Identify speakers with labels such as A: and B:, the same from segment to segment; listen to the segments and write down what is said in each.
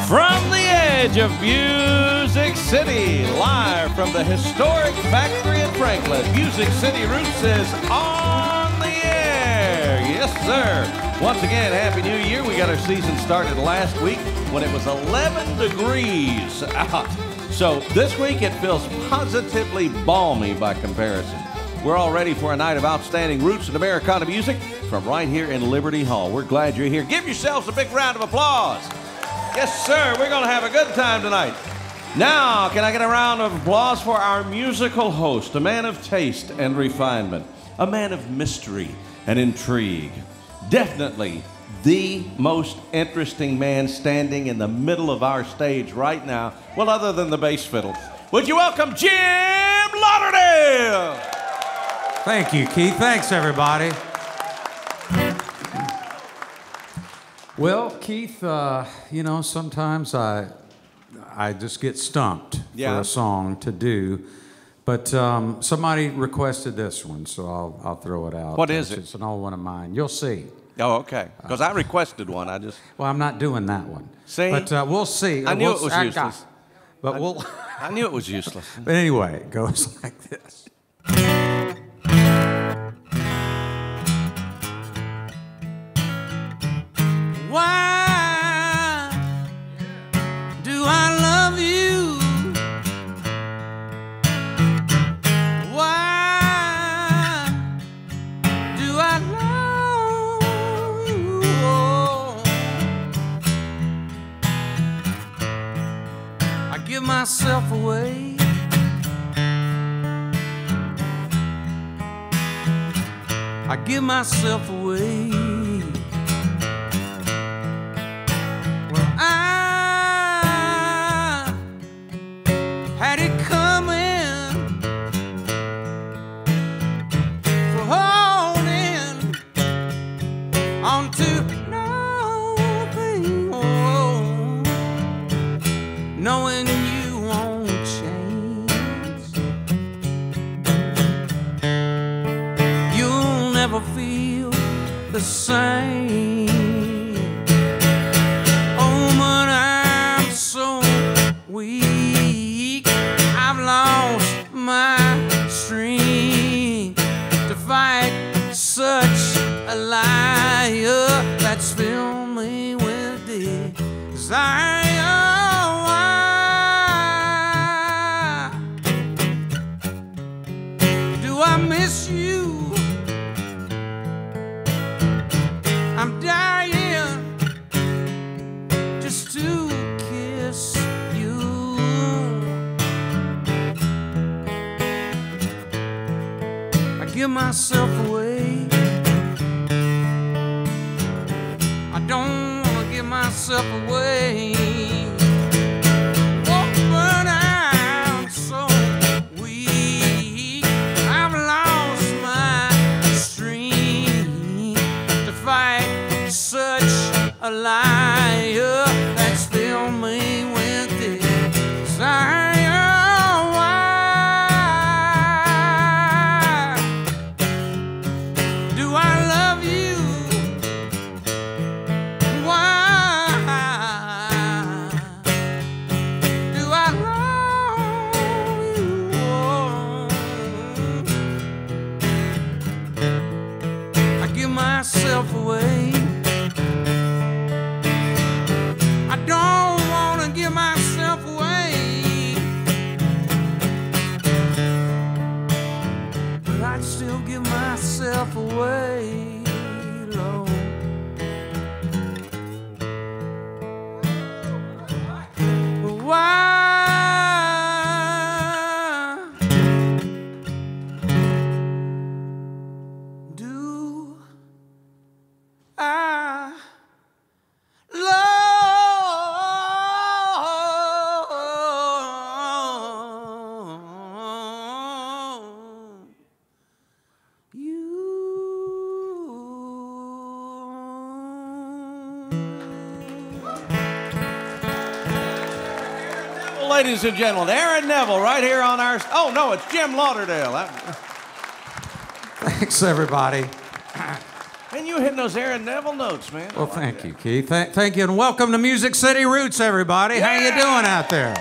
A: From the edge of Music City, live from the historic factory in Franklin, Music City Roots is on the air. Yes, sir. Once again, Happy New Year. We got our season started last week when it was 11 degrees out. So this week it feels positively balmy by comparison. We're all ready for a night of outstanding roots and Americana music from right here in Liberty Hall. We're glad you're here. Give yourselves a big round of applause. Yes, sir. We're going to have a good time tonight. Now, can I get a round of applause for our musical host, a man of taste and refinement, a man of mystery and intrigue. Definitely the most interesting man standing in the middle of our stage right now, well, other than the bass fiddle. Would you welcome Jim Lauderdale?
B: Thank you, Keith. Thanks, everybody. Well, Keith, you know, sometimes I just get stumped for a song to do, but somebody requested this one, so I'll throw it out.
A: What is it?
B: It's an old one of mine. You'll see.
A: Oh, okay. Because I requested one.
B: Well, I'm not doing that one.
A: See?
B: But we'll see.
A: I knew it was useless.
B: But we'll.
A: I knew it was useless.
B: But anyway, it goes like this. Why do I love you? Why do I love you? Oh, I give myself away. I give myself away. Had it coming for holding on to nothing, oh, knowing you won't change. You'll never feel the same. Oh, but I'm so weak. I've lost my strength to fight such a liar that's filled me with desire. Why do I miss you? I'm dying just to kiss you. I give myself away. I don't want to give myself away. Oh, but I'm so weak. I've lost my strength to fight such a liar that's filled me with desire. Myself away. I don't want to give myself away, but I'd still give myself away, Lord. Why I love you?
A: Well, ladies and gentlemen, Aaron Neville right here on our... Oh, no, it's Jim Lauderdale.
B: Thanks, everybody.
A: And you hitting those Aaron Neville notes, man.
B: Well, thank you, Keith. Thank you, and welcome to Music City Roots, everybody. Yeah. How you doing out there?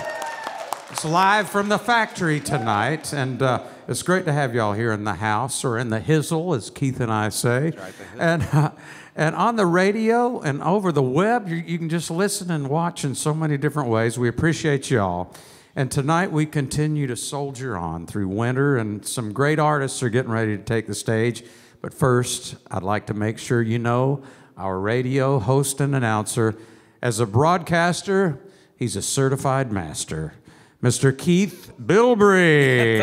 B: It's live from the factory tonight, and it's great to have y'all here in the house, or in the hizzle, as Keith and I say. That's right, and on the radio and over the web, you can just listen and watch in so many different ways. We appreciate y'all. And tonight we continue to soldier on through winter, and some great artists are getting ready to take the stage. But first, I'd like to make sure you know our radio host and announcer. As a broadcaster, he's a certified master. Mr. Keith Bilbrey.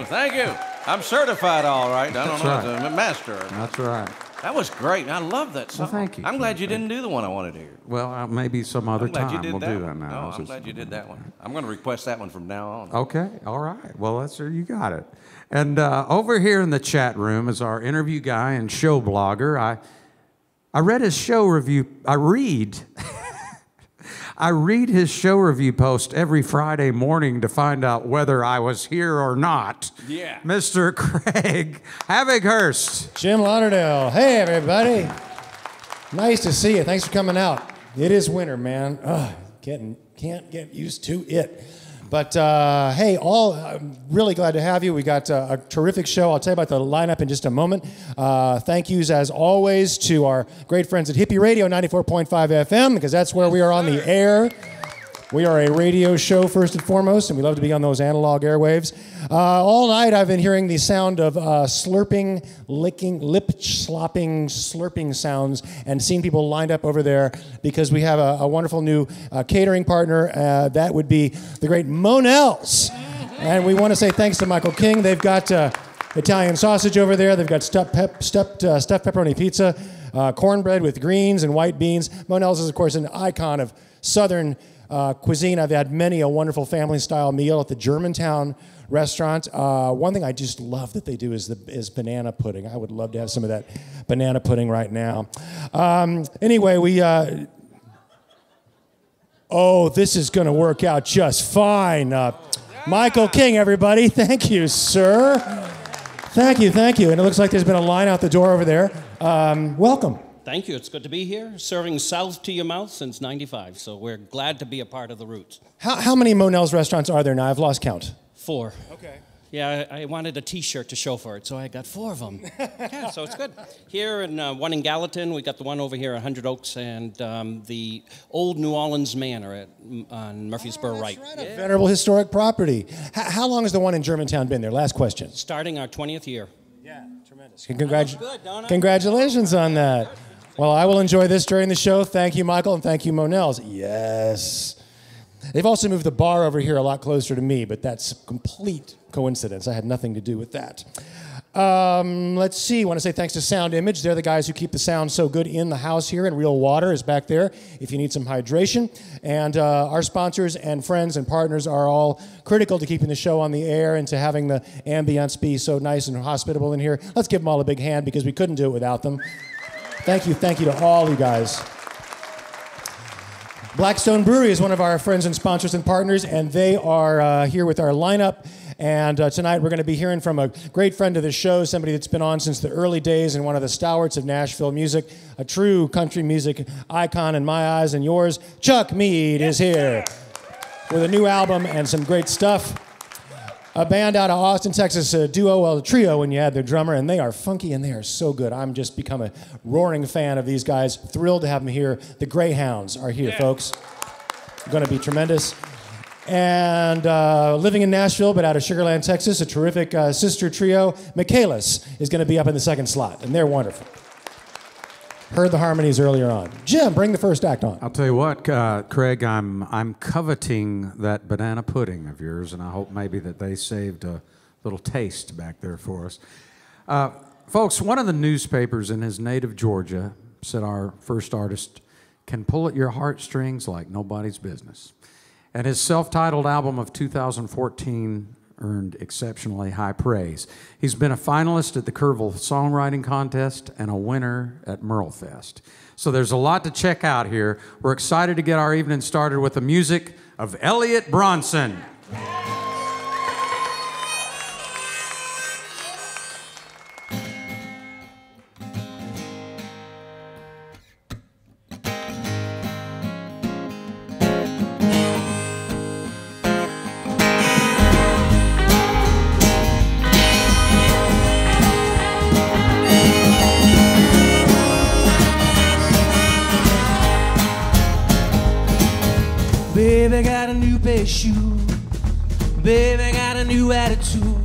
A: Thank you. I'm certified, all right. I don't know, I'm a master.
B: That's right.
A: That was great. I love that song.
B: Well, thank you.
A: I'm glad you didn't do the one I wanted to hear.
B: Well, maybe some other time we'll do that now.
A: No, I'm glad you did that one. I'm going to request that one from now on.
B: Okay, all right. Well, you got it. And over here in the chat room is our interview guy and show blogger. I read his show review. I read his show review post every Friday morning to find out whether I was here or not.
A: Yeah.
B: Mr. Craig Havighurst.
C: Jim Lauderdale. Hey, everybody. Nice to see you. Thanks for coming out. It is winter, man. Can't get used to it. But hey, I'm really glad to have you. We got a terrific show. I'll tell you about the lineup in just a moment. Thank yous, as always, to our great friends at Hippie Radio 94.5 FM, because that's where we are on the air. We are a radio show first and foremost, and we love to be on those analog airwaves. All night I've been hearing the sound of slurping, licking, lip-slopping, slurping sounds, and seeing people lined up over there because we have a wonderful new catering partner. That would be the great Monell's. And we want to say thanks to Michael King. They've got Italian sausage over there. They've got stuffed pepperoni pizza, cornbread with greens and white beans. Monell's is, of course, an icon of Southern cuisine. I've had many a wonderful family-style meal at the Germantown restaurant. One thing I just love that they do is banana pudding. I would love to have some of that banana pudding right now. Anyway, this is going to work out just fine. Michael King, everybody. Thank you, sir. Thank you. And it looks like there's been a line out the door over there. Welcome.
D: Thank you. It's good to be here, serving south to your mouth since '95. So we're glad to be a part of the Roots.
C: How many Monell's restaurants are there now? I've lost count.
D: 4.
C: Okay.
D: Yeah, I wanted a T-shirt to show for it, so I got 4 of them. Yeah, so it's good. Here and one in Gallatin. We got the one over here at 100 Oaks, and the old New Orleans Manor on Murfreesboro Right.
C: That's right, a venerable historic property. How long has the one in Germantown been there? Last question.
D: Starting our 20th year.
C: Yeah, tremendous. Congratulations on that. Well, I will enjoy this during the show. Thank you, Michael, and thank you, Monell's. Yes. They've also moved the bar over here a lot closer to me, but that's complete coincidence. I had nothing to do with that. Let's see. I want to say thanks to Sound Image. They're the guys who keep the sound so good in the house here, and Real Water is back there if you need some hydration. And our sponsors and friends and partners are all critical to keeping the show on the air and to having the ambience be so nice and hospitable in here. Let's give them all a big hand because we couldn't do it without them. Thank you to all you guys. Blackstone Brewery is one of our friends and sponsors and partners, and they are here with our lineup. And tonight we're going to be hearing from a great friend of the show, somebody that's been on since the early days and one of the stalwarts of Nashville music, a true country music icon in my eyes and yours. Chuck Mead is here with a new album and some great stuff. A band out of Austin, Texas, a trio when you add their drummer, and they are funky and they are so good. I'm just become a roaring fan of these guys. Thrilled to have them here. The Greyhounds are here, folks. Going to be tremendous. And living in Nashville, but out of Sugar Land, Texas, a terrific sister trio. Michaelis is going to be up in the second slot, and they're wonderful. Heard the harmonies earlier on. Jim, bring the first act on.
B: I'll tell you what, Craig, I'm coveting that banana pudding of yours, and I hope maybe that they saved a little taste back there for us. Folks, one of the newspapers in his native Georgia said our first artist can pull at your heartstrings like nobody's business. And his self-titled album of 2014 earned exceptionally high praise. He's been a finalist at the Kerrville Songwriting Contest and a winner at Merlefest. So there's a lot to check out here. We're excited to get our evening started with the music of Eliot Bronson.
E: Baby got a new pair of shoes. Baby got a new attitude.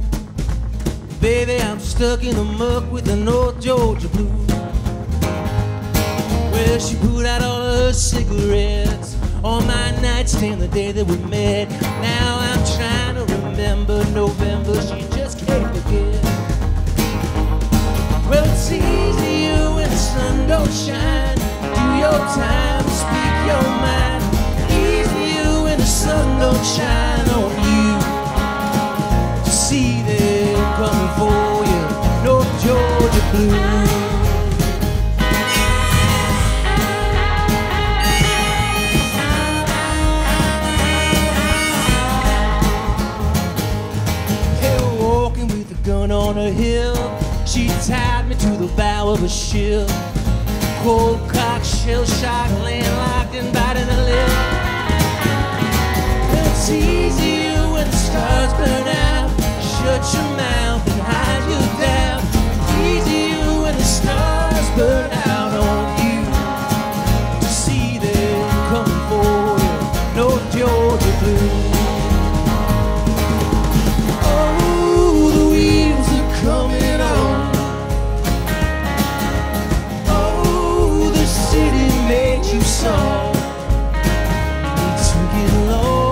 E: Baby, I'm stuck in the muck with the North Georgia blues. Well, she put out all of her cigarettes on my nightstand the day that we met. Now I'm trying to remember November, she just can't forget. Well, it's easy when the sun don't shine. Do your time, speak your mind. Easy when the sun don't shine on you. To see them coming for you, North Georgia blues. Gun on a hill, she tied me to the bow of a ship. Cold cock, shell shock, landlocked and biting a lip. It's easy when the stars burn out. Shut your mouth and hide your doubt. Easy when the stars burn out on you. To see them coming for you, North Georgia blues. Coming on. Oh, the city made you so. We took it low.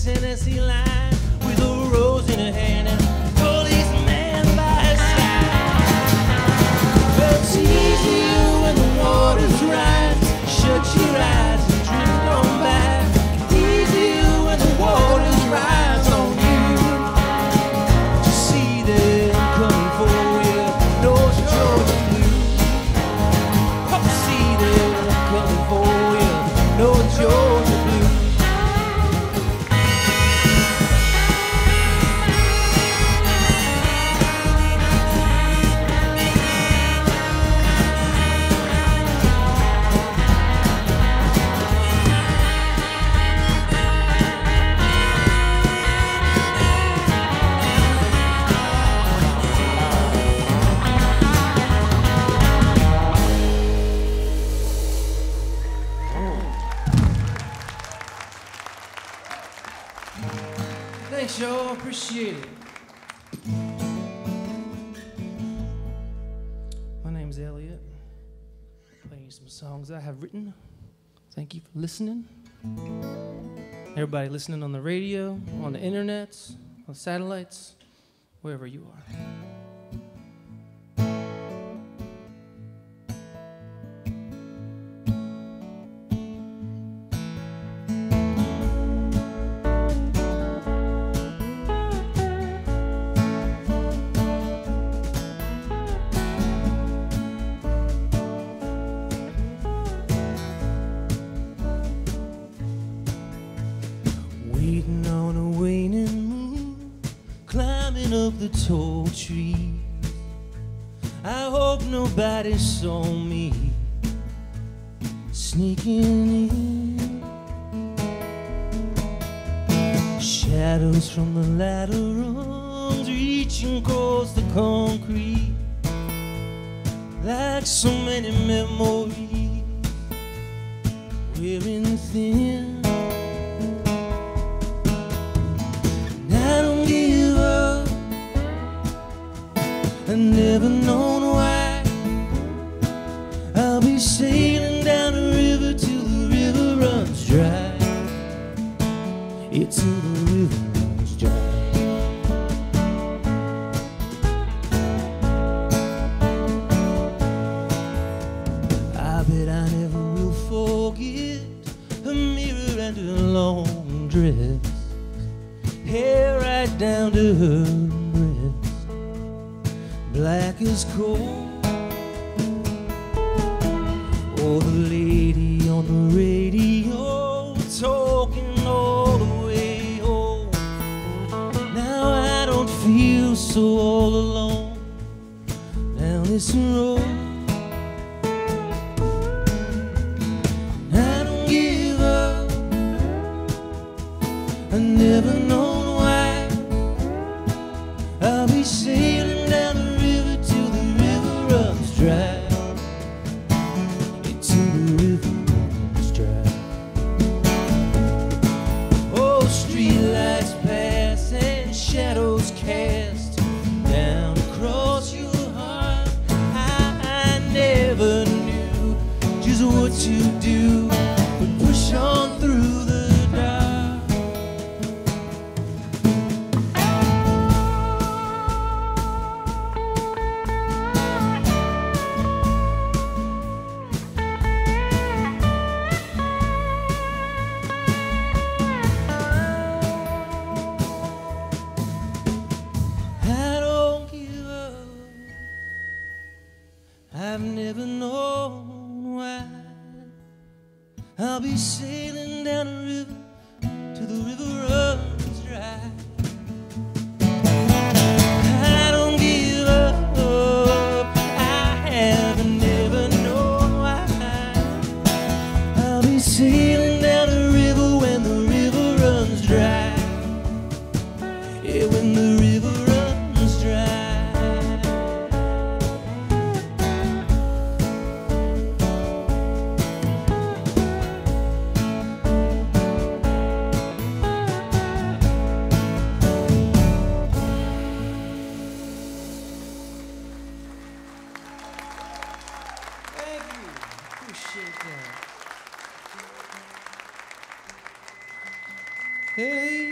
E: Tennessee line with a rose in her hand and a policeman by her side. But it's easy when the waters rise. Shut your eyes and drift on by. Easy when the waters rise on you. To see them coming for you, North Georgia blues. To see them coming for you, North Georgia blues. Thanks, y'all. Appreciate it. My name's Eliot. Playing you some songs I have written. Thank you for listening. Everybody listening on the radio, on the internets, on satellites, wherever you are. Waiting on a waning moon, climbing up the tall tree. I hope nobody saw me sneaking in. Shadows from the ladder rungs reaching across the concrete, like so many memories wearing thin. I've never known why. I'll be sailing down the river till the river runs dry. It's till the river runs dry. I bet I never will forget a mirror and a long dress, hair right down to her breast, black as coal. Oh, the lady on the radio this road. I don't give up. I never know why. I'll be sailing down the river till the river runs dry. Till the river runs dry. Oh, streetlights pass and shadows cast down across your heart. I never knew just what to do, but push on through the dark. I don't give up. I've never known why. I'll be sailing down the river till the river runs dry. I don't give up. I have never known why. I'll be sailing down the river when the river runs dry. Yeah, when the river runs dry. Thank you. Appreciate that. Hey,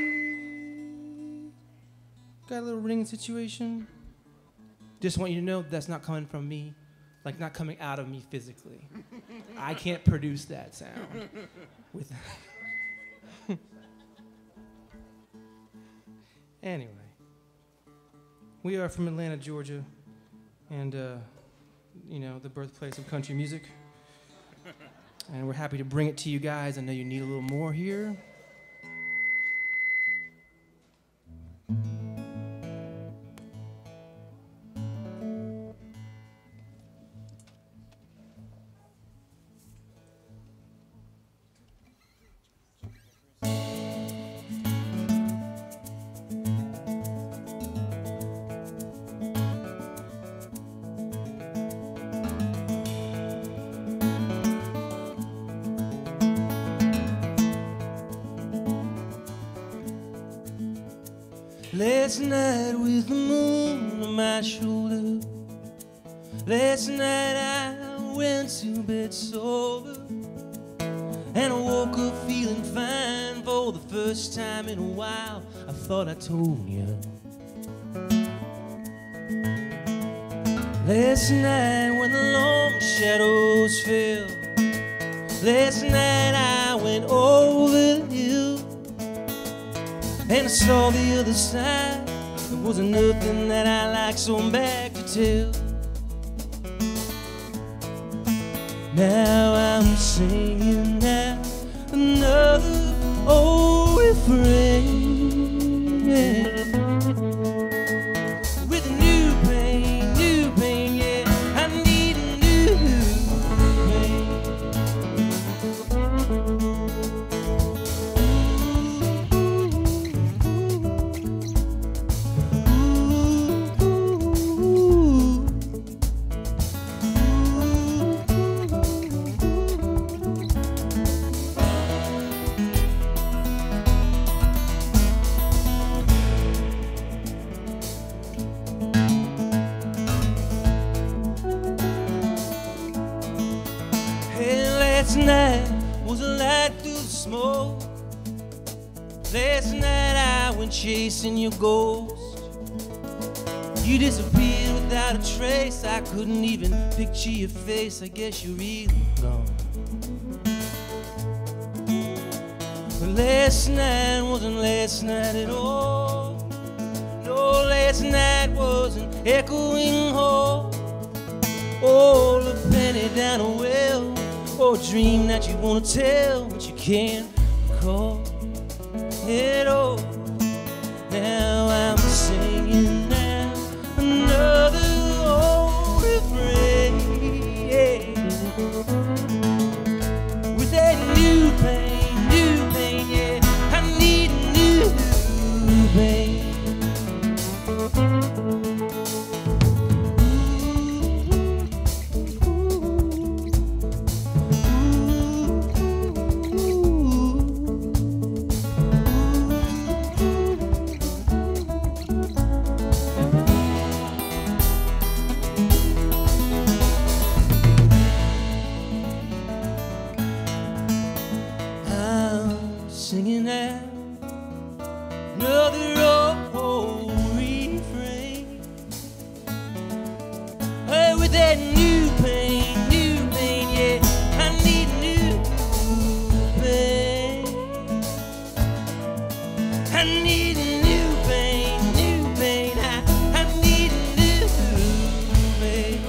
E: got a little ringing situation. Just want you to know that's not coming from me, like not coming out of me physically. I can't produce that sound. With anyway, we are from Atlanta, Georgia, and you know, the birthplace of country music. And we're happy to bring it to you guys. I know you need a little more here. Last night with the moon on my shoulder. Last night I went to bed sober, and I woke up feeling fine for the first time in a while. I thought I told you. Last night when the long shadows fell, last night I went over the hill, and I saw the other side. There wasn't nothing that I liked, so I'm back to tell. Now I'm singing out another old refrain, yeah. With a new pain, yeah. I need a new pain. Last night was a light through the smoke. Last night I went chasing your ghost. You disappeared without a trace. I couldn't even picture your face. I guess you're really gone. But last night wasn't last night at all. No, last night was an echoing hall. Oh, a penny down a well, or a dream that you wanna tell, but you can't recall it all. Now I'm singing now another old refrain. With that new pain, yeah, I need new pain. Singing out another old refrain. Hey, with that new pain, yeah, I need new pain. I need new pain, I need new pain.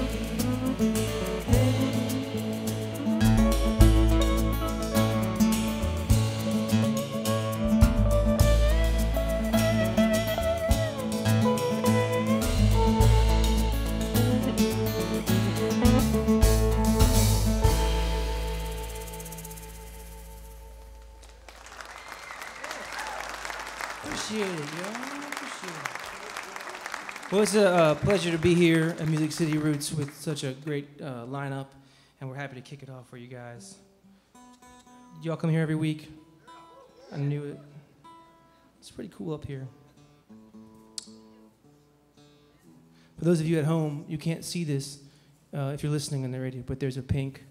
E: Appreciate it, yo. Appreciate it. Well, it's a pleasure to be here at Music City Roots with such a great lineup, and we're happy to kick it off for you guys. Y'all come here every week? I knew it. It's pretty cool up here. For those of you at home, you can't see this if you're listening on the radio, but there's a pink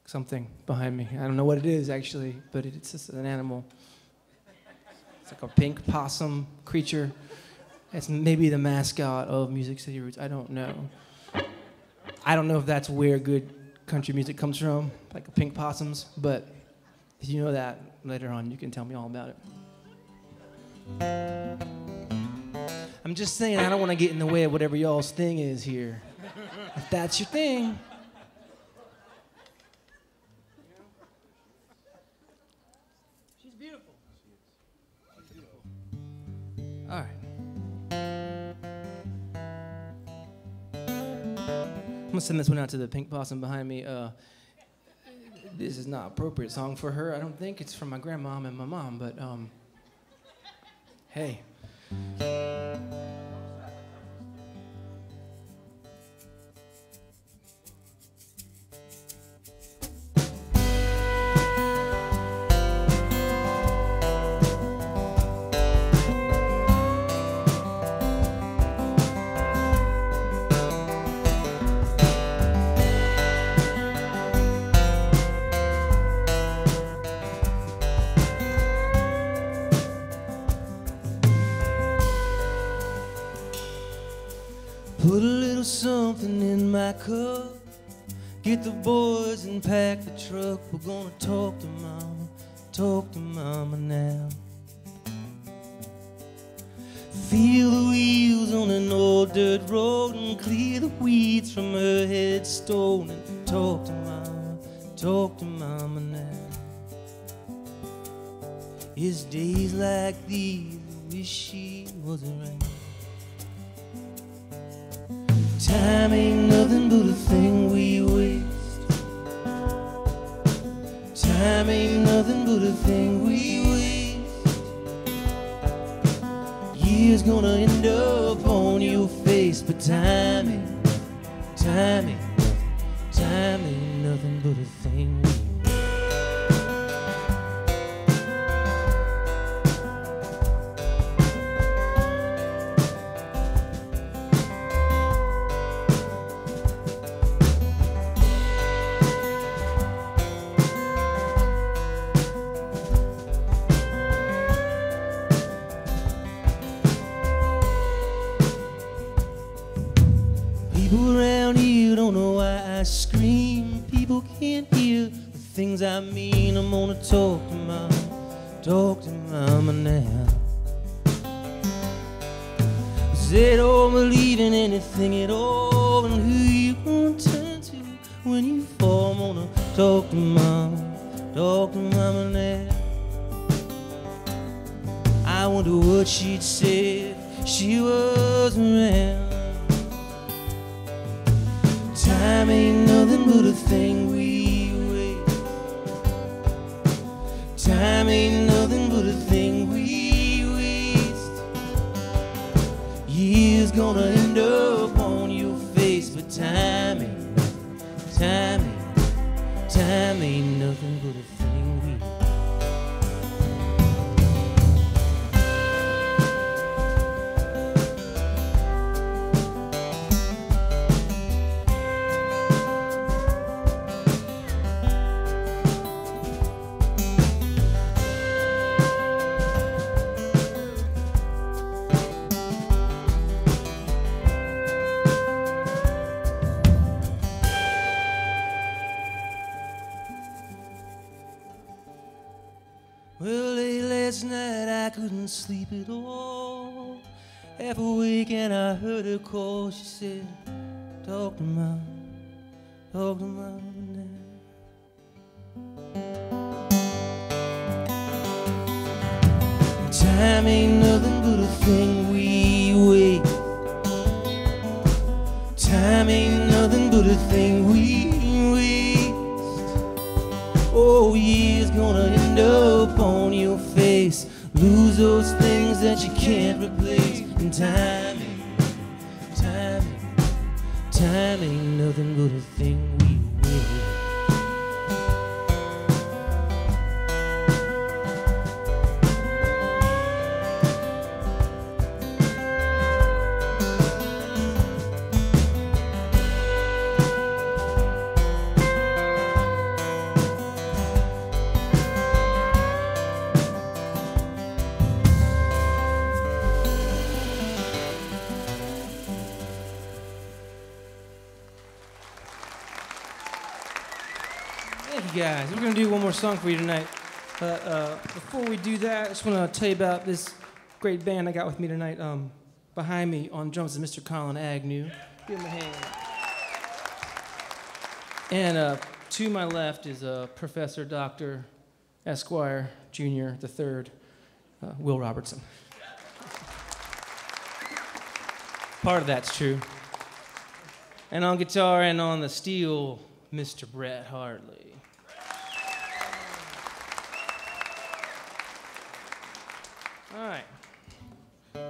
E: something behind me. I don't know what it is, actually, but it's just an animal. It's like a pink possum creature. It's maybe the mascot of Music City Roots. I don't know. I don't know if that's where good country music comes from, like pink possums, but if you know that later on, you can tell me all about it. I'm just saying, I don't want to get in the way of whatever y'all's thing is here. If that's your thing. She's beautiful. All right. I'm gonna send this one out to the pink possum behind me. This is not an appropriate song for her. I don't think it's from my grandmom and my mom, but hey. Put a little something in my cup. Get the boys and pack the truck. We're gonna talk to mama now. Feel the wheels on an old dirt road and clear the weeds from her headstone. And talk to mama now. It's days like these I wish she was around. Time ain't nothing but a thing we waste. Time ain't nothing but a thing we waste. Years gonna end up on your face, but time ain't nothing but a thing we waste. People around here don't know why I scream. People can't hear the things I mean. I'm gonna talk to mama now. 'Cause they don't believe in anything at all, and who you gonna turn to when you fall? I'm gonna talk to mama now. I wonder what she'd say if she was around. Time ain't nothing but a thing we waste. Time ain't nothing but a thing we waste. Years gonna end up on your face, but time ain't nothing but a thing we waste. Well, late last night I couldn't sleep at all. Half awake and I heard her call. She said, talk to mom now. Time ain't nothing but a thing we waste. Time ain't nothing but a thing we waste. Oh, years gonna end up on your face. Lose those things that you can't replace. And time ain't nothing but a thing we waste. Thank you guys. We're going to do one more song for you tonight. But before we do that, I just want to tell you about this great band I got with me tonight. Behind me on drums is Mr. Colin Agnew. Give him a hand. And to my left is Professor Dr. Esquire Jr. the Third, Will Robertson. Part of that's true. And on guitar and on the steel, Mr. Brett Hartley. All right.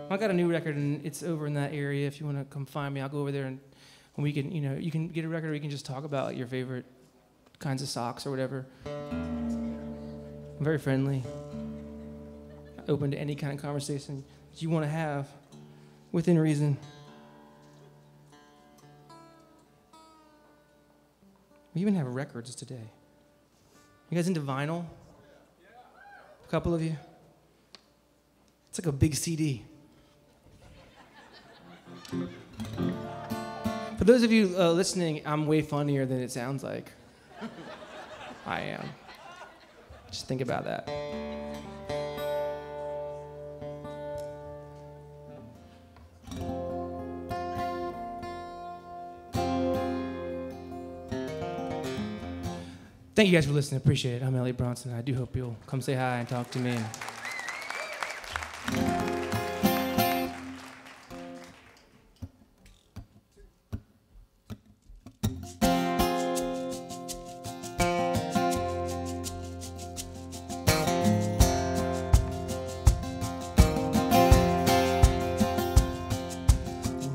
E: I got a new record, and it's over in that area. If you want to come find me, I'll go over there, and we can, you can get a record, or you can just talk about your favorite kinds of socks or whatever. I'm very friendly, open to any kind of conversation that you want to have, within reason. We even have records today. You guys into vinyl? A couple of you? It's like a big CD. For those of you listening, I'm way funnier than it sounds like. I am. Just think about that. Thank you guys for listening. Appreciate it. I'm Eliot Bronson. I do hope you'll come say hi and talk to me.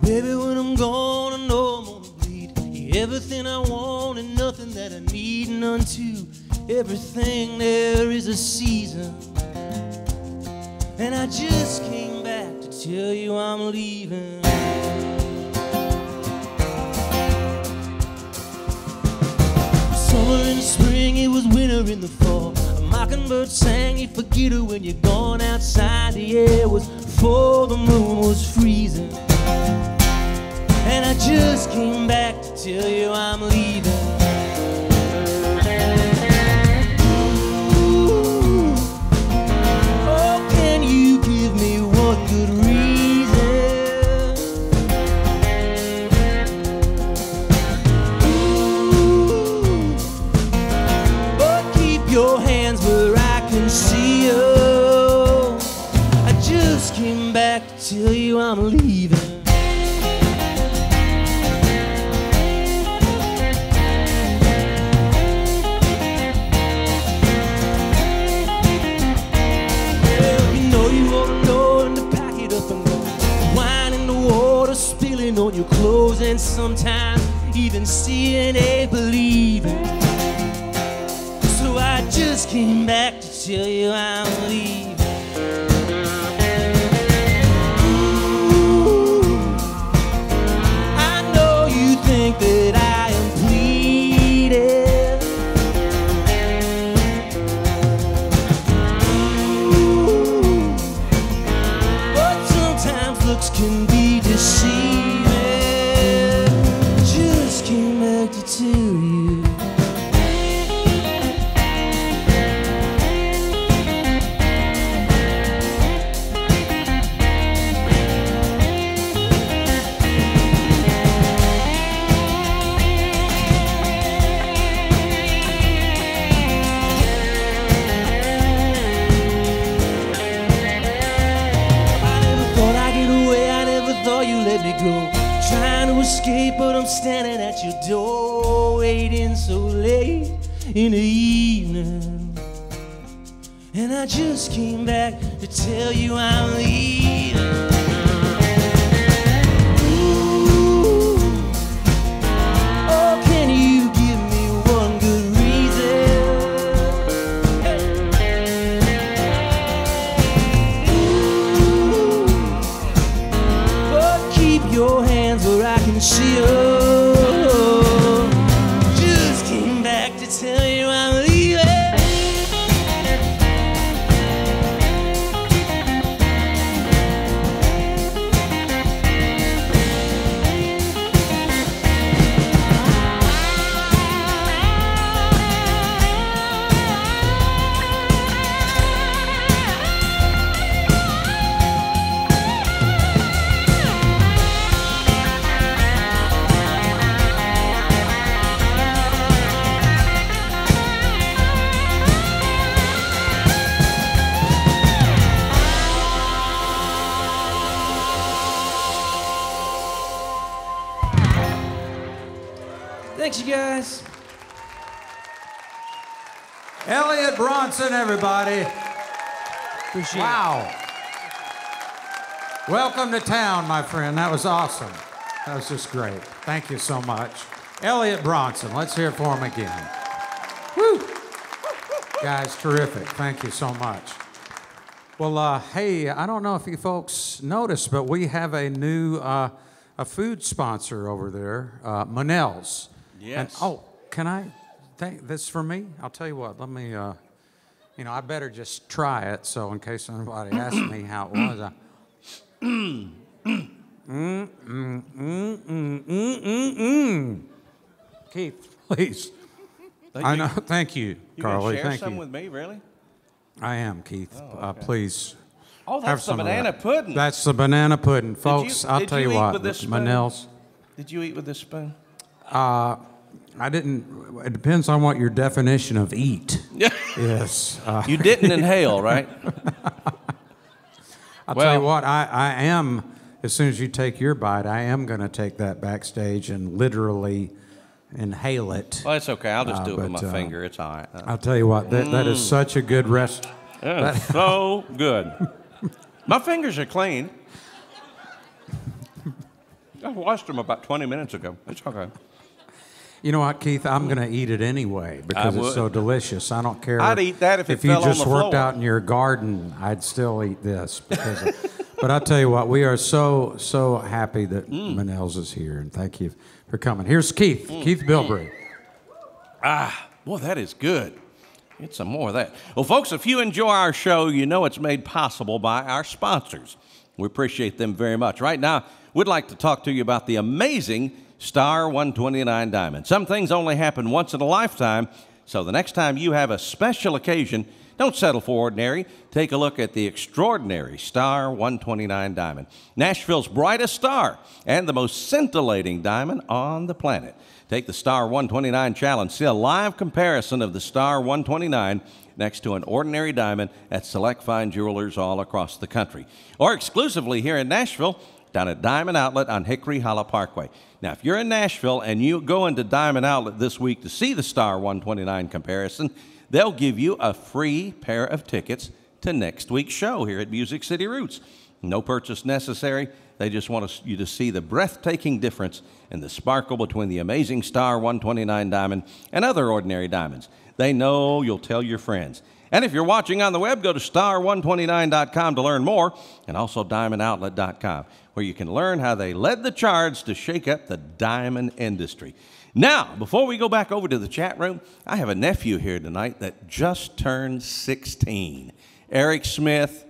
E: Baby, when I'm gone, I know I'm gonna bleed. You're everything I want and nothing that I need. And unto everything there is a season. And I just came back to tell you I'm leaving. Summer in the spring, it was winter in the fall. A mockingbird sang, you forget her when you're gone. Outside the air was full, the moon was freezing. And I just came back to tell you I'm leaving. Ooh. Oh, can you give me one good reason? Ooh. But keep your hands where I can see you. I just came back to tell you I'm leaving. and sometimes even seeing ain't believing. So I just came back to tell you I'm leaving. Ooh, I know you think that I am pleading. Ooh, but sometimes looks can be deceiving. Just came back to tell you. Trying to escape, but I'm standing at your door, waiting so late in the evening. And I just came back to tell you I'm leaving. Ooh, oh, can you give me one good reason? Ooh, but keep your hands where I can see you. Just came back to tell you I'm leaving. Thanks, you guys.
B: Eliot Bronson, everybody.
E: Appreciate
B: Wow. Welcome to town, my friend. That was awesome. That was just great. Thank you so much. Eliot Bronson. Let's hear it for him again. Woo! Guys, terrific. Thank you so much. Well, hey, I don't know if you folks noticed, but we have a new a food sponsor over there, Michaelis.
A: Yes.
B: And, oh, can I thank this for me? I'll tell you what. Let me. I better just try it. So in case anybody asks me how it was, Keith, please. I know. Thank you, Carly.
A: You gonna share
B: Thank
A: some
B: you.
A: with me, really?
B: I am, Keith.
A: Oh, okay.
B: Please.
A: Oh,
B: have
A: that's the
B: some of
A: banana
B: that.
A: pudding.
B: That's the banana pudding, folks. I'll
A: did
B: tell
A: you
B: you
A: eat
B: what.
A: with this spoon?
B: Michaelis.
A: Did you eat with this spoon?
B: I didn't. It depends on what your definition of eat is.
A: You didn't inhale, right?
B: I'll tell you what. I am. As soon as you take your bite, I am going to take that backstage and literally inhale it.
A: Well, it's okay. I'll just do it with my finger. It's all right.
B: I'll tell you what. That is such a good rest.
A: It's so good. My fingers are clean. I washed them about 20 minutes ago. It's okay.
B: You know what, Keith? I'm going to eat it anyway because it's so delicious. I don't care.
A: I'd eat that if it fell on the
B: you just worked
A: floor.
B: out in your garden. I'd still eat this. Because but I'll tell you what, we are so happy that Michaelis is here, and thank you for coming. Here's Keith. Keith Bilbrey.
A: Boy, that is good. Get some more of that. Well, folks, if you enjoy our show, you know it's made possible by our sponsors. We appreciate them very much. Right now, we'd like to talk to you about the amazing Star 129 Diamond. Some things only happen once in a lifetime, so the next time you have a special occasion, don't settle for ordinary. Take a look at the extraordinary Star 129 Diamond, Nashville's brightest star and the most scintillating diamond on the planet. Take the Star 129 challenge. See a live comparison of the Star 129 next to an ordinary diamond at select fine jewelers all across the country. Or exclusively here in Nashville, down at Diamond Outlet on Hickory Hollow Parkway. Now, if you're in Nashville and you go into Diamond Outlet this week to see the Star 129 comparison, they'll give you a free pair of tickets to next week's show here at Music City Roots. No purchase necessary. They just want you to see the breathtaking difference in the sparkle between the amazing Star 129 diamond and other ordinary diamonds. They know you'll tell your friends. And if you're watching on the web, go to star129.com to learn more, and also diamondoutlet.com, where you can learn how they led the charge to shake up the diamond industry. Now, before we go back over to the chat room, I have a nephew here tonight that just turned 16. Eric Smith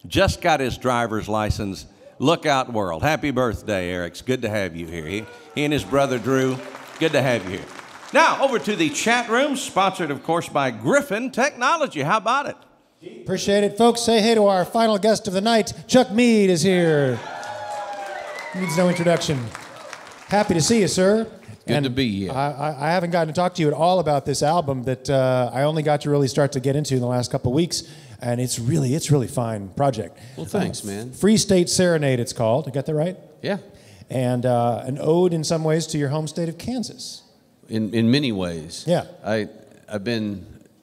A: just got his driver's license. Lookout World. Happy birthday, Eric. It's good to have you here. He and his brother, Drew, good to have you here. Now, over to the chat room, sponsored, of course, by Griffin Technology. How about it?
C: Appreciate it, folks. Say hey to our final guest of the night. Chuck Mead is here. Needs no introduction. Happy to see you, sir.
F: Good to be here.
C: I haven't gotten to talk to you at all about this album that I only got to really start to get into in the last couple of weeks, and it's really fine project.
F: Well, thanks, man.
C: Free State Serenade, it's called. I got that right?
F: Yeah.
C: And an ode in some ways to your home state of Kansas.
F: In many ways.
C: Yeah.
F: I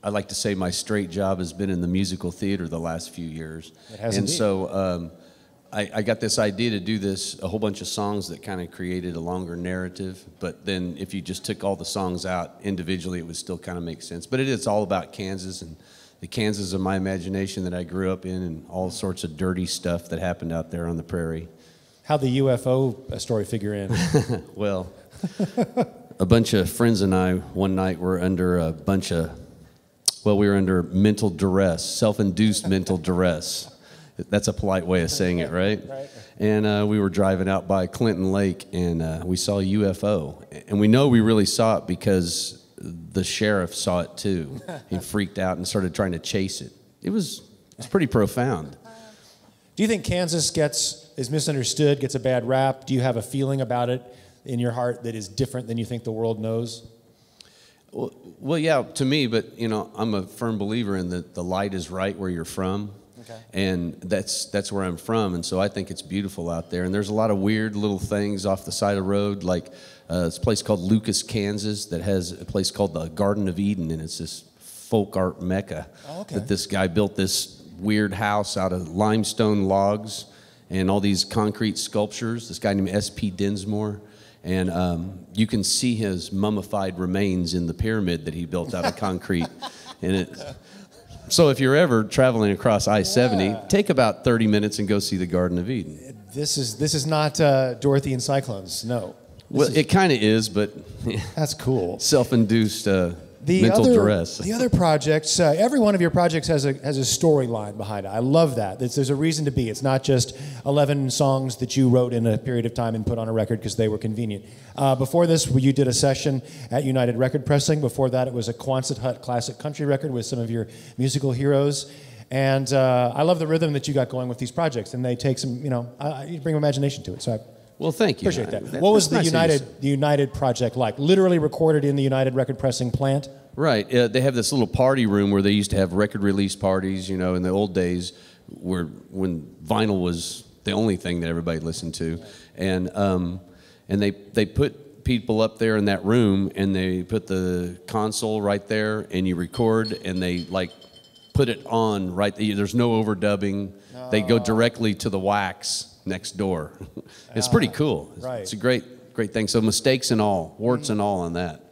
F: like to say my straight job has been in the musical theater the last few years.
C: It has
F: and
C: indeed.
F: so I got this idea to do a whole bunch of songs that kind of created a longer narrative. But then if you just took all the songs out individually, it would still kind of make sense. But it's all about Kansas and the Kansas of my imagination that I grew up in, and all sorts of dirty stuff that happened out there on the prairie.
C: How'd the UFO story figure in?
F: Well, a bunch of friends and I one night were under we were under mental duress, self-induced mental duress. That's a polite way of saying it, right? Right. And we were driving out by Clinton Lake, and we saw a UFO. And we know we really saw it because the sheriff saw it too. He freaked out and started trying to chase it. It's pretty profound.
C: Do you think Kansas is misunderstood, gets a bad rap? Do you have a feeling about it in your heart that is different than you think the world knows?
F: Well, yeah, to me, but I'm a firm believer in that the light is right where you're from. Okay. And that's where I'm from, and so I think it's beautiful out there. And there's a lot of weird little things off the side of the road, like this place called Lucas, Kansas, that has a place called the Garden of Eden, and it's this folk art mecca. Oh, okay. That this guy built this weird house out of limestone logs and all these concrete sculptures, this guy named S.P. Dinsmore. And you can see his mummified remains in the pyramid that he built out of concrete. So if you're ever traveling across I-70, take about 30 minutes and go see the Garden of Eden.
C: This is not Dorothy and Cyclones, no.
F: It kind of is, but
C: that's cool.
F: Self-induced mental duress.
C: The other projects, every one of your projects has a storyline behind it. I love that. There's a reason to be. It's not just 11 songs that you wrote in a period of time and put on a record because they were convenient. Before this, you did a session at United Record Pressing. Before that, it was a Quonset Hut classic country record with some of your musical heroes. And I love the rhythm that you got going with these projects. And they take some, you bring imagination to it. So
F: well, thank you.
C: Appreciate that. What was the United project like? Literally recorded in the United Record Pressing plant?
F: Right. They have this little party room where they used to have record release parties, in the old days when vinyl was the only thing that everybody listened to. And they put people up there in that room, and they put the console right there, and you record, and they put it on right there. There's no overdubbing. Oh. They go directly to the wax next door. It's pretty cool.
C: Right.
F: It's a great thing. So mistakes and all, warts and all on that.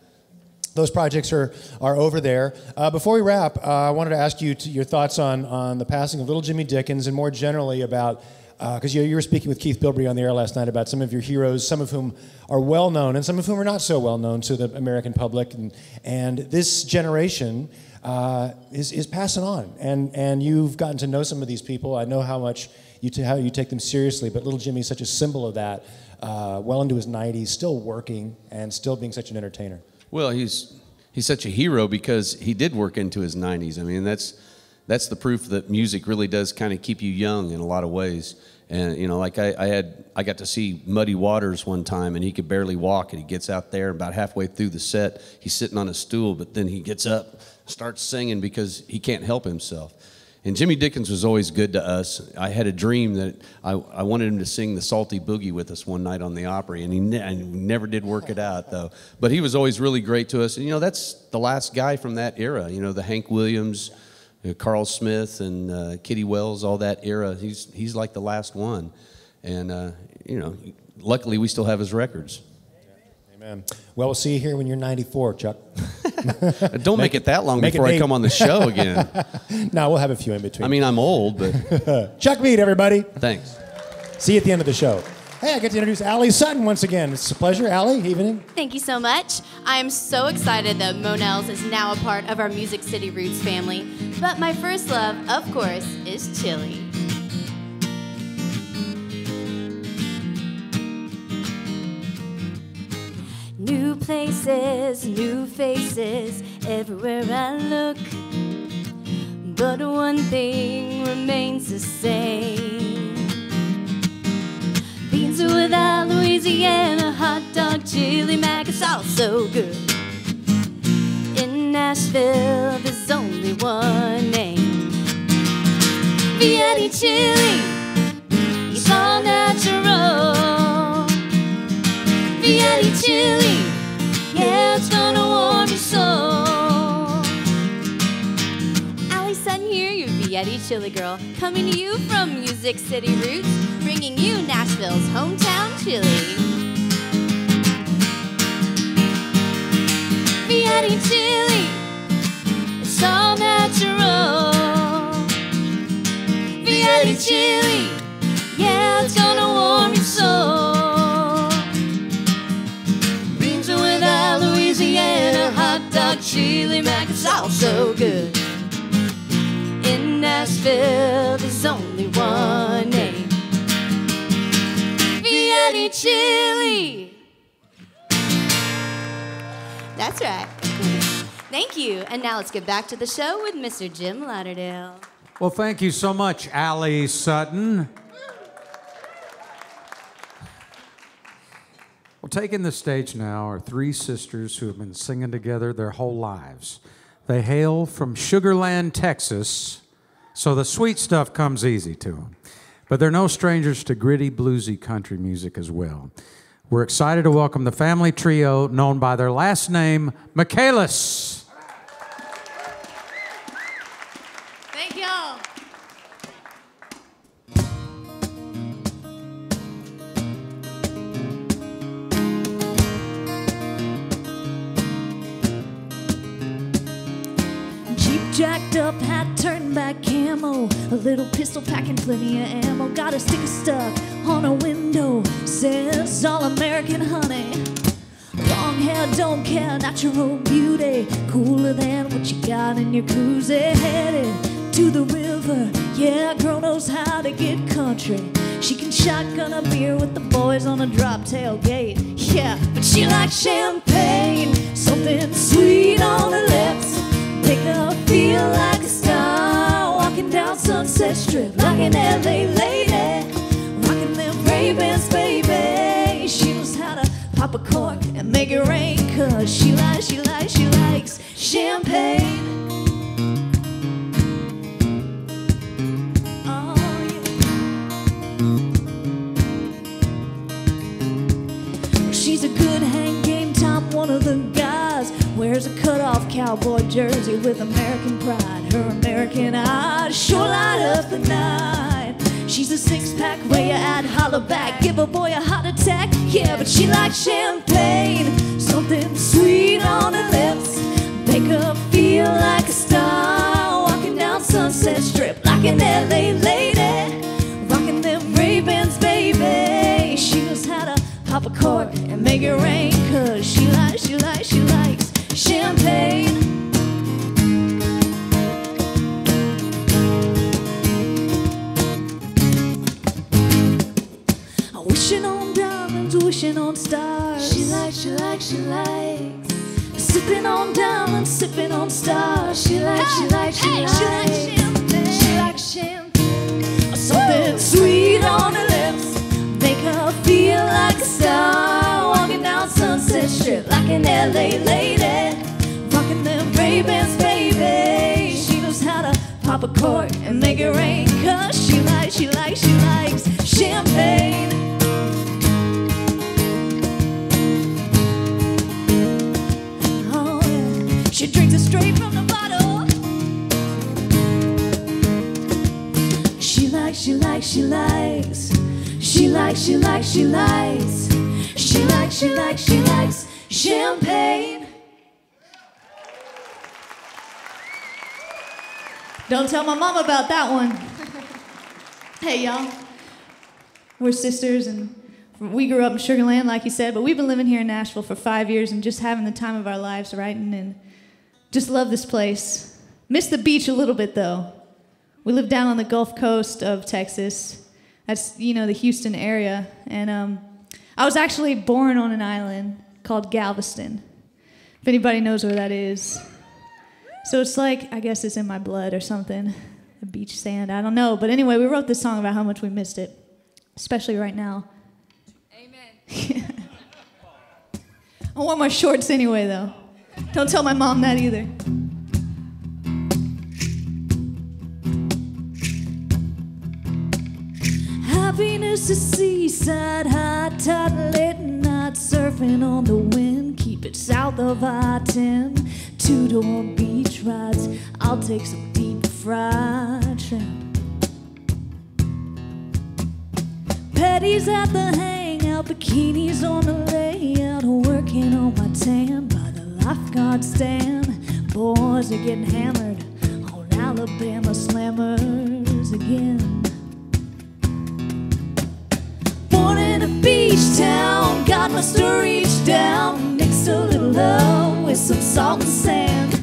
C: Those projects are over there. Before we wrap, I wanted to ask you your thoughts on the passing of little Jimmy Dickens, and more generally about, because you were speaking with Keith Bilbrey on the air last night about some of your heroes, some of whom are well known and some of whom are not so well known to the American public, and this generation is passing on, and you've gotten to know some of these people. I know how much how you take them seriously, but little Jimmy's such a symbol of that, well into his 90s, still working and still being such an entertainer. Well,
F: he's such a hero because he did work into his 90s. I mean, that's the proof that music really does kind of keep you young in a lot of ways. And I got to see Muddy Waters one time, and he could barely walk, and he gets out there about halfway through the set, he's sitting on a stool, but then he gets up, starts singing because he can't help himself. And Jimmy Dickens was always good to us. I had a dream that I wanted him to sing the Salty Boogie with us one night on the Opry, and he never did work it out, though. But he was always really great to us. And, that's the last guy from that era, the Hank Williams, Carl Smith and Kitty Wells, all that era. He's like the last one, and you know, luckily we still have his records.
C: Amen. Well, we'll see you here when you're 94, Chuck.
F: Don't make it that long before I come on the show again.
C: No, we'll have a few in between.
F: I mean, I'm old, but
C: Chuck Mead, everybody.
F: Thanks.
C: See you at the end of the show. Hey, I get to introduce Allie Sutton once again. It's a pleasure. Allie, evening.
G: Thank you so much. I am so excited that Monell's is now a part of our Music City Roots family. But my first love, of course, is chili. New places, new faces, everywhere I look. But one thing remains the same. Beans without Louisiana, hot dog, chili mac, it's all so good. In Nashville, there's only one name. Vieti chili, it's all natural. Vieti chili, yeah, it's gonna warm your soul. Allie Sutton here, your Vieti chili girl, coming to you from Music City Roots, bringing you Nashville's hometown chili. Vieti chili, it's all natural. Vieti chili, yeah, it's gonna warm your soul. Beans without Louisiana, hot dog, chili mac, it's all so good. In Nashville, there's only one name. Vieti chili. That's right. Thank you. And now let's get back to the show with Mr. Jim Lauderdale.
B: Well, thank you so much, Allie Sutton. Well, taking the stage now are three sisters who have been singing together their whole lives. They hail from Sugar Land, Texas, so the sweet stuff comes easy to them. But they're no strangers to gritty, bluesy country music as well. We're excited to welcome the family trio known by their last name, Michaelis.
G: Thank y'all.
H: Jeep jacked up, hat turned back camo, a little pistol packing plenty of ammo. Got a sticker stuck on a window, says all American honey. Long hair, don't care, natural beauty, cooler than what you got in your cruiser. Headed to the river, yeah, girl knows how to get country. She can shotgun a beer with the boys on a drop tailgate. Yeah, but she likes champagne, something sweet on her lips. Make her feel like a star, walking down Sunset Strip like an LA lady, rocking them Ray-Bans, baby. She knows how to pop a cork and make it rain, 'cause she likes champagne. Oh, yeah. She's a good hang game time, one of the guys. Wears a cut-off cowboy jersey with American pride. Her American eyes sure light up the night. She's a six-pack where you add holler back, give a boy a heart attack. Yeah, but she likes champagne, something sweet on her lips. Make her feel like a star, walking down Sunset Strip like an LA lady, rocking them Ray-Bans, baby. She knows how to pop a cork and make it rain, 'cause she likes champagne. Wishing on diamonds, wishing on stars. She likes. Sipping on diamonds, sipping on stars. She likes champagne. She likes champagne. Something sweet on her lips, make her feel like a star, walking down Sunset Strip like an LA lady, rocking them Ray-Bans, baby. She knows how to pop a cork and make it rain, 'cause she likes champagne. Oh yeah, she drinks it straight from the bottle. likes, she likes, she likes. She likes, she likes, she likes. She likes, she likes, she likes champagne. Don't tell my mom about that one. Hey, y'all. We're sisters, and we grew up in Sugar Land, like you said, but we've been living here in Nashville for 5 years and just having the time of our lives writing, and just love this place. Miss the beach a little bit, though. We live down on the Gulf Coast of Texas. That's, you know, the Houston area. And I was actually born on an island called Galveston, if anybody knows where that is. So it's like, I guess it's in my blood or something. The beach sand, I don't know. But anyway, we wrote this song about how much we missed it, especially right now. Amen. I wore my shorts anyway, though. Don't tell my mom that either. Happiness is seaside, high tide, late night, surfing on the wind. Keep it south of I-10. Two-door beach rides. I'll take some deep fried shrimp. Petties at the hangout, bikinis on the layout, working on my tan by the lifeguard stand. Boys are getting hammered on Alabama slammers again. Born in a beach town, God must have reached down, mixed a little love with some salt and sand.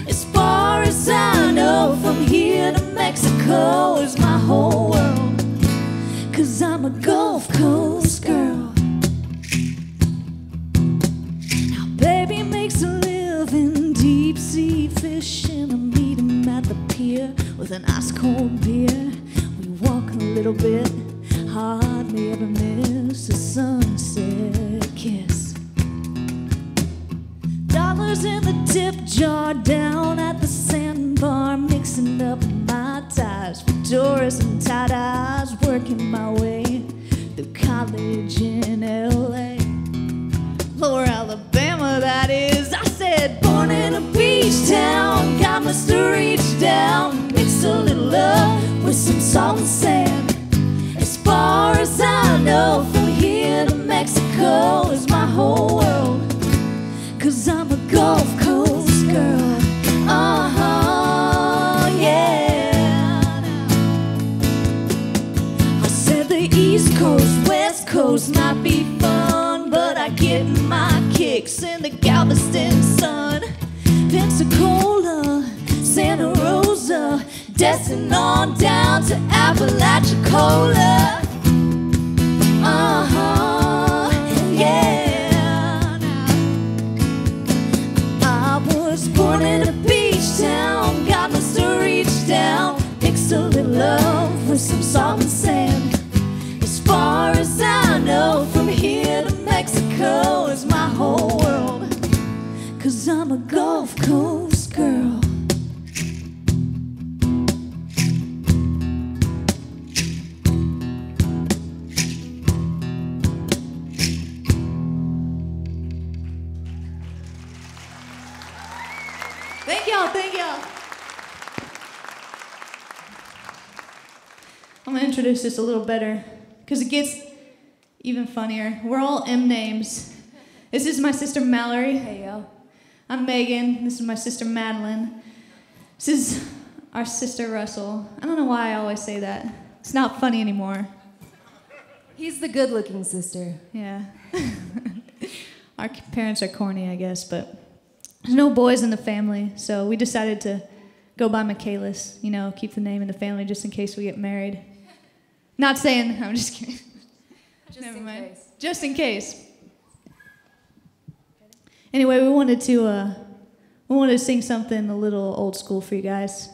H: As far as I know, from here to Mexico is my whole world, 'cause I'm a Gulf Coast girl. Now baby makes a living deep sea fishing. I meet him at the pier with an ice cold beer. We walk a little bit, hardly ever miss a sunset kiss. Dollars in the tip jar down at the sandbar, mixing up my ties for tourists and tie-dyes, working my way through college in LA. Lower Alabama, that is. I said, born in a beach town, God must have reached down, mixed a little love with some salt and sand. As far as I know, from here to Mexico is my whole world, 'cause I'm a Gulf Coast girl. Yeah. I said the East Coast, West Coast might be fun, but I get my kicks in the Galveston sun. Pensacola, Santa Rosa, destined on down to Apalachicola. Yeah. I was born in a beach town, God must have reached down, mixed a little love with some salt and sand. As far as I know, from here to Mexico is my whole world, 'cause I'm a Gulf Coast girl. Thank y'all, thank y'all. I'm gonna introduce this a little better, because it gets even funnier. We're all M names. This is my sister Mallory. Hey, yo. I'm Megan. This is my sister Madeline. This is our sister Russell. I don't know why I always say that. It's not funny anymore.
I: He's the good-looking sister.
H: Yeah. Our parents are corny, I guess, but there's no boys in the family, so we decided to go by Michaelis, you know, keep the name in the family just in case we get married. Not saying, I'm just kidding. Never mind. Case. Just in case. Anyway, we wanted to sing something a little old school for you guys.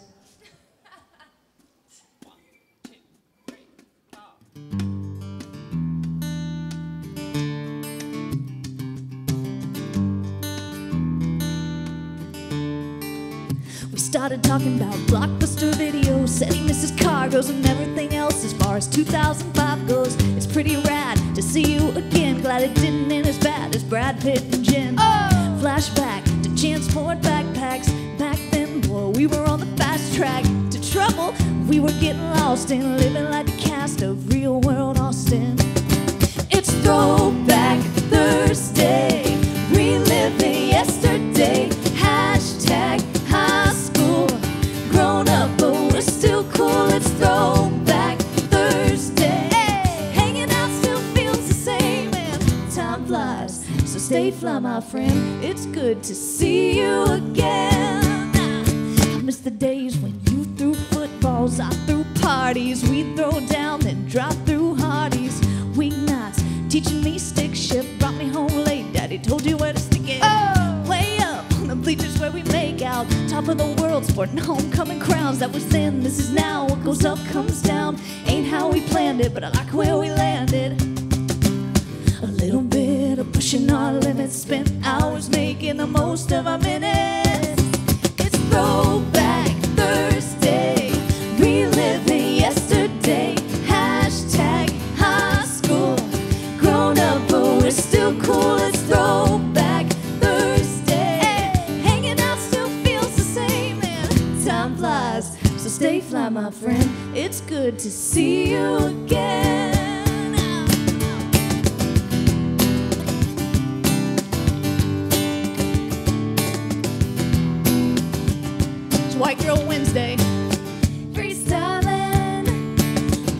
H: We started talking about blockbuster videos, said he misses cargoes and everything else. As far as 2005 goes, it's pretty rad to see you again. Glad it didn't end as bad as Brad Pitt and Jen. Oh! Flashback to transport backpacks. Back then, boy, we were on the fast track to trouble. We were getting lost. Charleston, living like the cast of Real World Austin. It's Throwback Thursday, reliving yesterday. Hashtag high school, grown up but we're still cool. It's Throwback Thursday, hanging out still feels the same and time flies, so stay fly my friend. It's good to see you again. I miss the days when you threw footballs, I threw parties. We throw down then drop through Hardee's. Weeknights teaching me stick shift, brought me home late. Daddy told you where to stick it. Oh, way up on the bleachers where we make out. Top of the world, sporting homecoming crowns. That was then, this is now. What goes up comes down. Ain't how we planned it, but I like where we landed. A little bit of pushing our limits, spent hours making the most of our minutes. It's Throwback Thursday, reliving yesterday. Hashtag high school, grown up but we're still cool. It's Throwback Thursday, hanging out still feels the same and time flies, so stay fly my friend. It's good to see you again. It's White Girl Wednesday. Freestyling,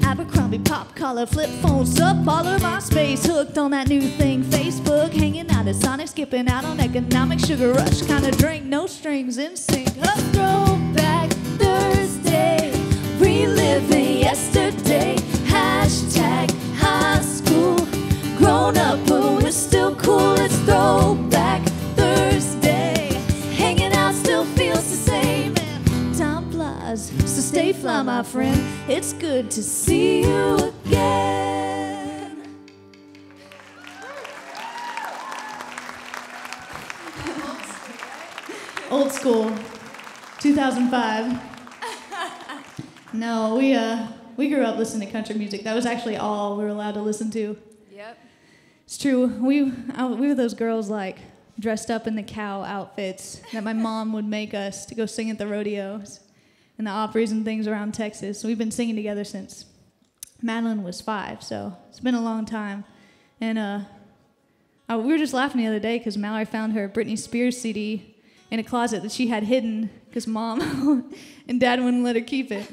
H: Abercrombie pop collar, flip phones up all of my space. Hooked on that new thing, Facebook, hanging out at Sonic, skipping out on economic sugar rush kind of drink, no strings in sync. A Throwback Thursday, reliving yesterday. Hashtag high school, grown up but we're still cool. It's Throwback Thursday, hanging out still feels the same and time flies, so stay fly my friend. It's good to see you again. Old school, 2005. No, we grew up listening to country music. That was actually all we were allowed to listen to.
I: Yep.
H: It's true. We were those girls like dressed up in the cow outfits that my mom would make us to go sing at the rodeos and the Opries and things around Texas. We've been singing together since Madeline was 5, so it's been a long time. And we were just laughing the other day because Mallory found her Britney Spears CD in a closet that she had hidden because Mom and Dad wouldn't let her keep it.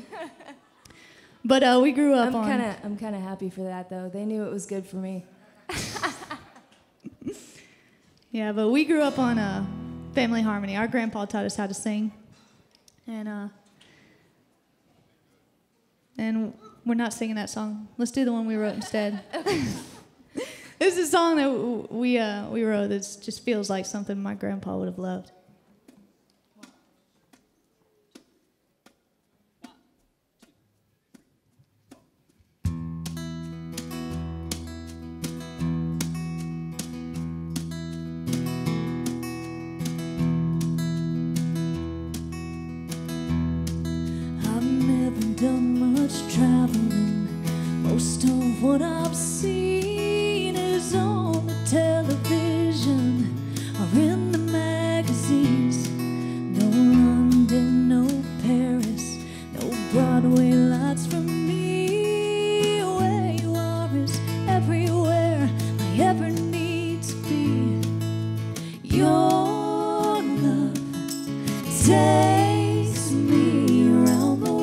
H: But we grew up
I: I'm kind of happy for that, though. They knew it was good for me.
H: Yeah, but we grew up on Family Harmony. Our grandpa taught us how to sing. And we're not singing that song. Let's do the one we wrote instead. This is a song that we wrote that just feels like something my grandpa would have loved. Done much traveling. Most of what I've seen is on the television or in the magazines. No London, no Paris, no Broadway lights from me. Where you are is everywhere I ever need to be. Your love takes me around the world.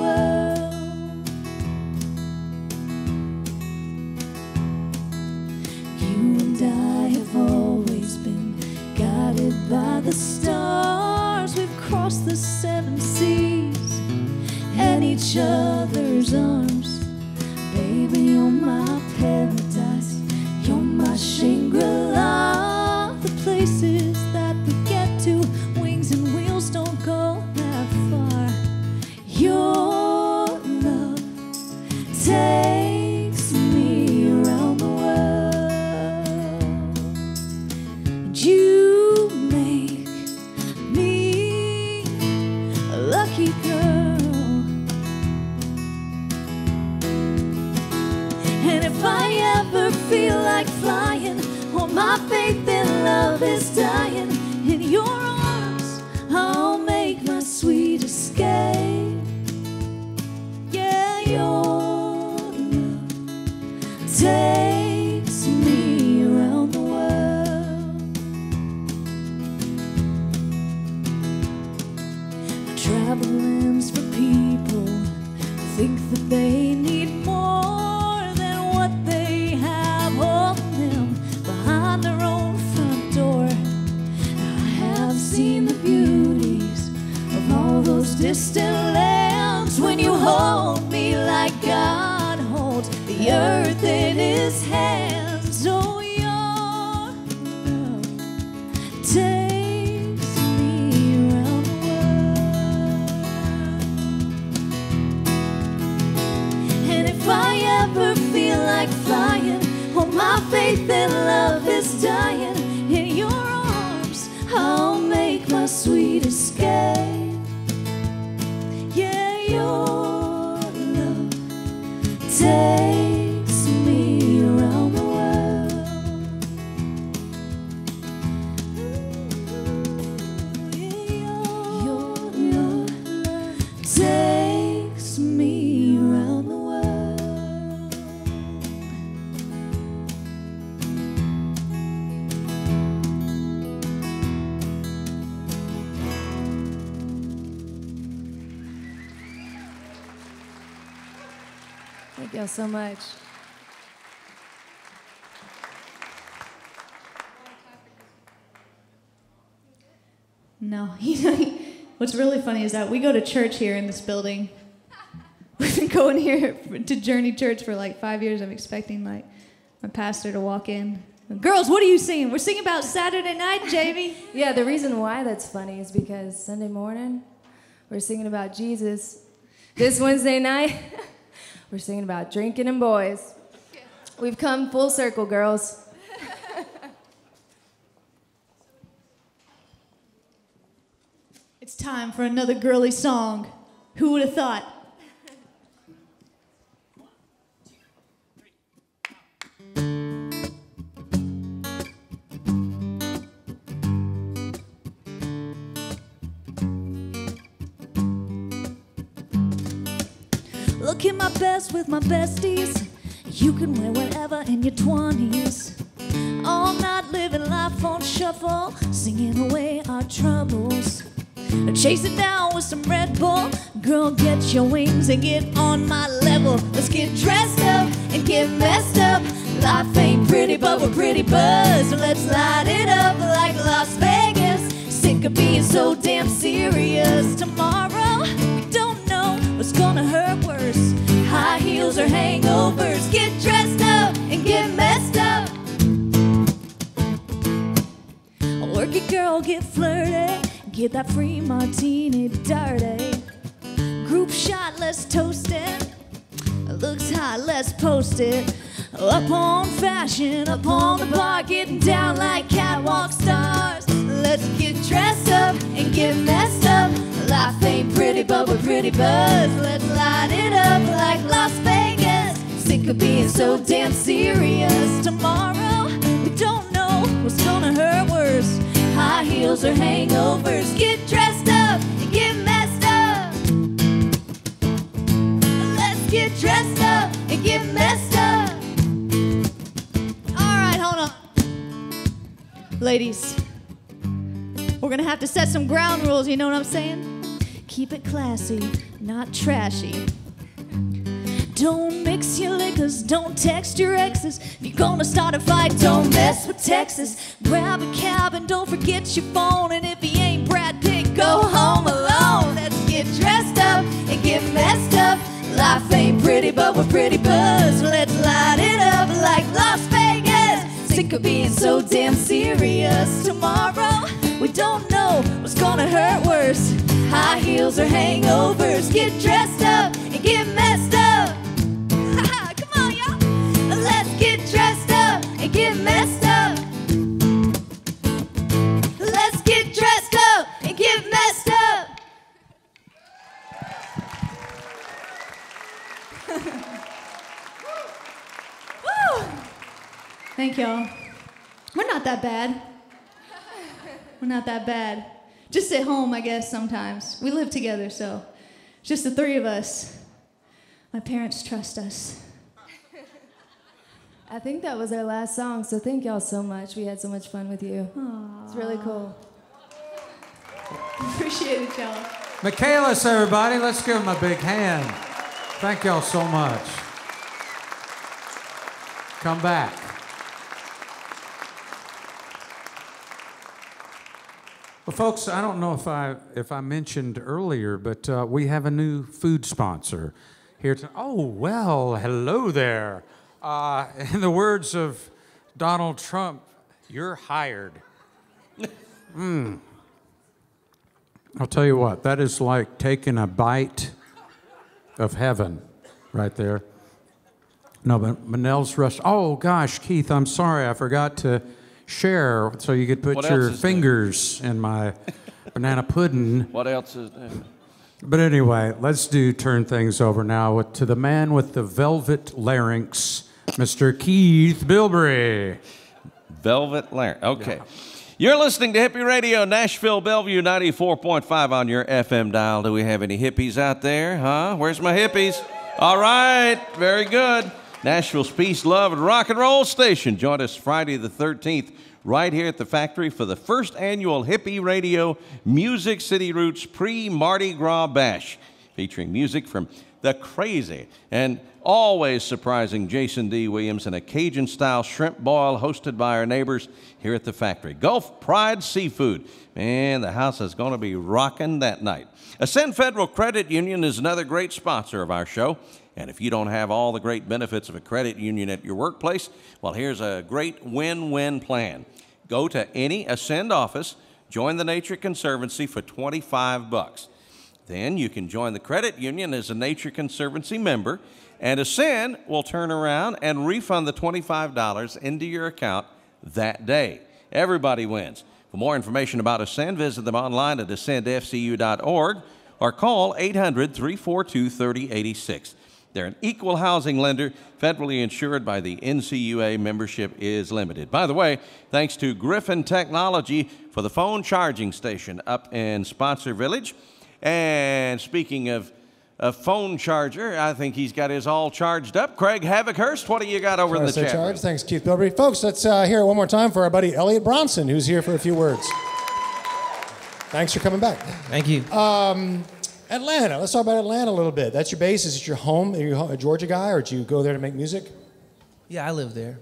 H: By the stars, we've crossed the 7 seas and each other's arms. Baby, you're my paradise, you're my Shangri-La. The places that we get to, wings and wheels don't go that far. Your love takes me around the world. And you feel like flying, or my faith in love is dying. In your arms, I'll make my sweet escape. Yeah, your like God holds the earth in his hands. Oh, your love takes me around the world. And if I ever feel like flying, oh, my faith and love is dying, in your arms I'll make my sweet escape. Yeah, your love takes me around the world. Your love takes me around the world.
I: Thank y'all so much.
H: No, you know, what's really funny is that we go to church here in this building. We've been going here to Journey Church for like 5 years. I'm expecting like my pastor to walk in. Girls, what are you singing? We're singing about Saturday night, Jamie.
I: Yeah, the reason why that's funny is because Sunday morning, we're singing about Jesus. This Wednesday night, we're singing about drinking and boys. We've come full circle, girls.
H: It's time for another girly song. Who would have thought? Looking my best with my besties. You can wear whatever in your 20s. All night living life on shuffle, singing away our troubles. Chase it down with some Red Bull. Girl, get your wings and get on my level. Let's get dressed up and get messed up. Life ain't pretty, but we're pretty buzzed. So let's light it up like Las Vegas. Sick of being so damn serious. Tomorrow, we don't know what's gonna hurt worse. High heels or hangovers. Get dressed up and get messed up. Work it, girl, get flirty. Get that free martini dirty. Group shot, let's toast it. Looks hot, let's post it. Up on fashion, up on the bar, getting down like catwalk stars. Let's get dressed up and get messed up. Life ain't pretty, but we're pretty buzzed. Let's light it up like Las Vegas. Sick of being so damn serious. Tomorrow, we don't know what's gonna hurt worse. High heels or hangovers. Get dressed up and get messed up. Let's get dressed up and get messed up. All right, hold on. Ladies, we're gonna have to set some ground rules, you know what I'm saying? Keep it classy, not trashy. Don't mix your liquors, don't text your exes. If you're gonna start a fight, don't mess with Texas. Grab a cab and don't forget your phone. And if he ain't Brad Pitt, go home alone. Let's get dressed up and get messed up. Life ain't pretty, but we're pretty buzzed. Let's light it up like Las Vegas. Sick of being so damn serious. Tomorrow, we don't know what's gonna hurt worse. High heels or hangovers. Get dressed up and get messed up. Come on, y'all. Let's get dressed up and get messed up. Let's get dressed up and get messed up. Woo! Thank y'all. We're not that bad. We're not that bad. Just at home, I guess, sometimes. We live together, so it's just the three of us. My parents trust us.
I: I think that was our last song, so thank y'all so much. We had so much fun with you.
H: Aww.
I: It's really cool.
H: Appreciate it, y'all.
B: Michaelis, everybody. Let's give him a big hand. Thank y'all so much. Come back. Well, folks, I don't know if I mentioned earlier, but we have a new food sponsor here to. Oh, well, hello there. In the words of Donald Trump, you're hired. I'll tell you what, that is like taking a bite of heaven right there. No, but Manel's rush. Oh, gosh, Keith, I'm sorry. I forgot to share so you could put your fingers in my banana pudding.
A: What else is there?
B: But anyway, let's turn things over now to the man with the velvet larynx, Mr. Keith Bilbrey.
A: Velvet larynx. Okay. Yeah. You're listening to Hippie Radio, Nashville, Bellevue, 94.5 on your FM dial. Do we have any hippies out there? Huh? Where's my hippies? All right. Very good. Nashville's Peace, Love, and Rock and Roll Station. Join us Friday the 13th right here at the factory for the first annual Hippie Radio Music City Roots pre-Mardi Gras Bash, featuring music from the crazy and always surprising Jason D. Williams and a Cajun-style shrimp boil hosted by our neighbors here at the factory. Gulf Pride Seafood. Man, the house is going to be rocking that night. Ascend Federal Credit Union is another great sponsor of our show. And if you don't have all the great benefits of a credit union at your workplace, well, here's a great win-win plan. Go to any Ascend office, join the Nature Conservancy for $25. Then you can join the credit union as a Nature Conservancy member, and Ascend will turn around and refund the $25 into your account that day. Everybody wins. For more information about Ascend, visit them online at ascendfcu.org or call 800-342-3086. They're an equal housing lender, federally insured by the NCUA. Membership is limited. By the way, thanks to Griffin Technology for the phone charging station up in Sponsor Village. And speaking of a phone charger, I think he's got his all charged up. Craig Havockhurst, what do you got over in the chat room?
C: Thanks, Keith Bilbrey. Folks, let's hear it one more time for our buddy Eliot Bronson, who's here for a few words. Thanks for coming back.
J: Thank you.
C: Atlanta. Let's talk about Atlanta a little bit. That's your base. Is it your home? Are you a Georgia guy, or do you go there to make music?
J: Yeah, I live there,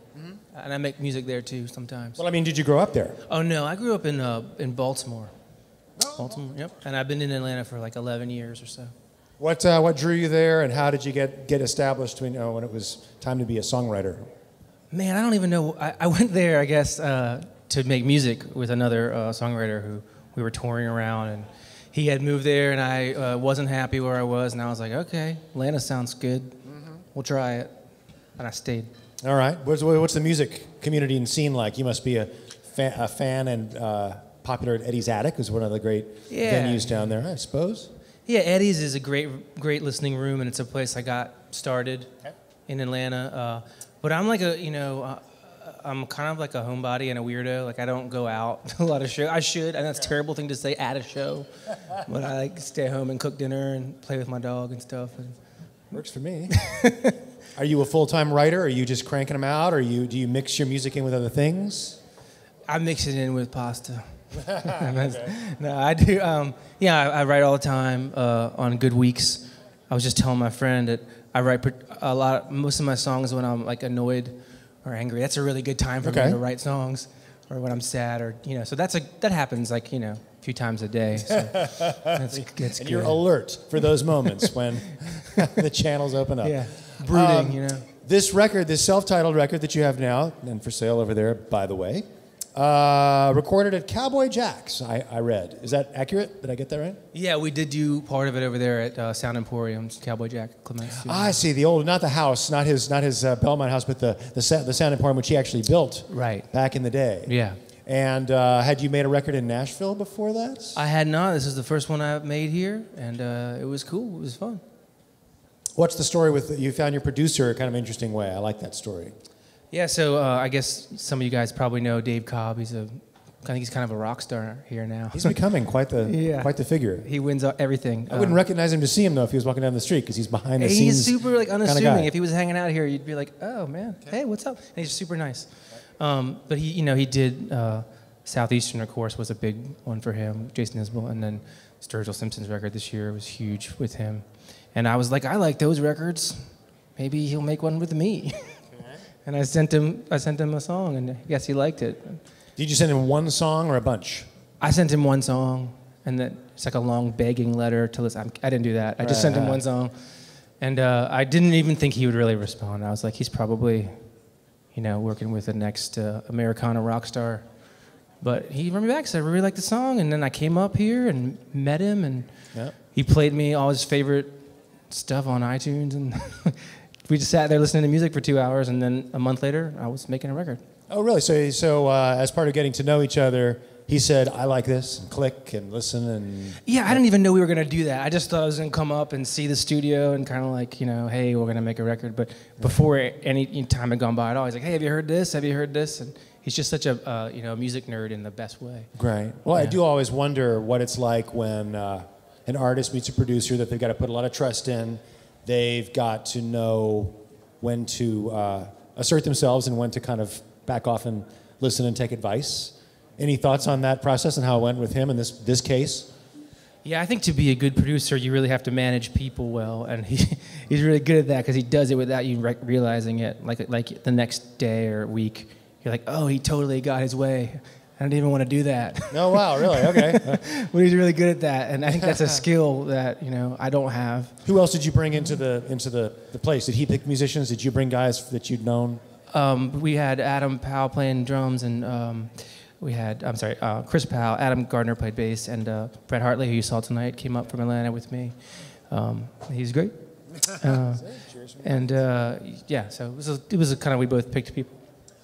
J: and I make music there too sometimes.
C: Well, I mean, did you grow up there?
J: Oh no, I grew up in Baltimore. Baltimore, yep. And I've been in Atlanta for like 11 years or so.
C: What drew you there, and how did you get established when it was time to be a songwriter?
J: Man, I don't even know. I went there, I guess, to make music with another songwriter who we were touring around, and he had moved there, and I wasn't happy where I was, and I was like, okay, Atlanta sounds good. We'll try it. And I stayed.
C: All right. What's the music community and scene like? You must be a fan and popular at Eddie's Attic, who's one of the great venues down there, I suppose.
J: Yeah, Eddie's is a great listening room, and it's a place I got started in Atlanta. But I'm like I'm kind of like a homebody and a weirdo. Like, I don't go out to a lot of shows. I should, and that's a terrible thing to say at a show. But I like to stay home and cook dinner and play with my dog and stuff.
C: Works for me. Are you a full-time writer? Are you just cranking them out? Or do you mix your music in with other things?
J: I mix it in with pasta. No, I do. I write all the time on good weeks. I was just telling my friend that I write most of my songs when I'm like annoyed or angry. That's a really good time for me to write songs, or when I'm sad, or so that happens a few times a day. So that's good.
C: And you're alert for those moments when the channels open up.
J: Yeah, brooding.
C: This record, this self-titled record that you have now, and for sale over there, by the way, recorded at Cowboy Jack's. I read. Is that accurate? Did I get that right?
J: Yeah, we did do part of it over there at Sound Emporium's Cowboy Jack Clements.
C: I see. The old, not the house, not his Belmont house, but the Sound Emporium, which he actually built back in the day.
J: Yeah.
C: And had you made a record in Nashville before that?
J: I had not. This is the first one I've made here, and it was cool. It was fun.
C: What's the story with you found your producer? Kind of interesting way. I like that story.
J: Yeah, so I guess some of you guys probably know Dave Cobb. I think he's kind of a rock star here now.
C: He's becoming quite the figure.
J: He wins everything.
C: I wouldn't recognize him to see him though if he was walking down the street because he's behind the scenes.
J: He's super unassuming. If he was hanging out here, you'd be like, "Oh man, hey, what's up?" And he's super nice. But he did Southeastern, of course, was a big one for him. Jason Isbell, and then Sturgill Simpson's record this year was huge with him. And I was like, I like those records. Maybe he'll make one with me. And I sent him a song, and I guess he liked it.
C: Did you send him one song or a bunch?
J: I sent him one song, and then it's like a long begging letter to listen. I didn't do that. I just sent him one song, And I didn't even think he would really respond. I was like, he's probably, working with the next Americana rock star. But he wrote me back, said, I really like the song. And then I came up here and met him, and he played me all his favorite stuff on iTunes. And we just sat there listening to music for 2 hours, and then a month later, I was making a record.
C: Oh, really? So as part of getting to know each other, he said, I like this, and click and listen. And
J: yeah, I didn't even know we were going to do that. I just thought I was going to come up and see the studio and kind of like, hey, we're going to make a record. But before any time had gone by at all, he's like, hey, have you heard this? Have you heard this? And he's just such a music nerd in the best way.
C: Great. Well, I do always wonder what it's like when an artist meets a producer that they've got to put a lot of trust in. They've got to know when to assert themselves and when to kind of back off and listen and take advice. Any thoughts on that process and how it went with him in this case?
J: Yeah, I think to be a good producer, you really have to manage people well, and he's really good at that because he does it without you realizing it. Like the next day or week, you're like, oh, he totally got his way. I didn't even want to do that.
C: Oh, wow, really? Okay.
J: But he's really good at that, and I think that's a skill that I don't have.
C: Who else did you bring into the place? Did he pick musicians? Did you bring guys that you'd known?
J: We had Adam Powell playing drums, and we had, Chris Powell, Adam Gardner played bass, and Brett Hartley, who you saw tonight, came up from Atlanta with me. He's great. So it was kind of, we both picked people.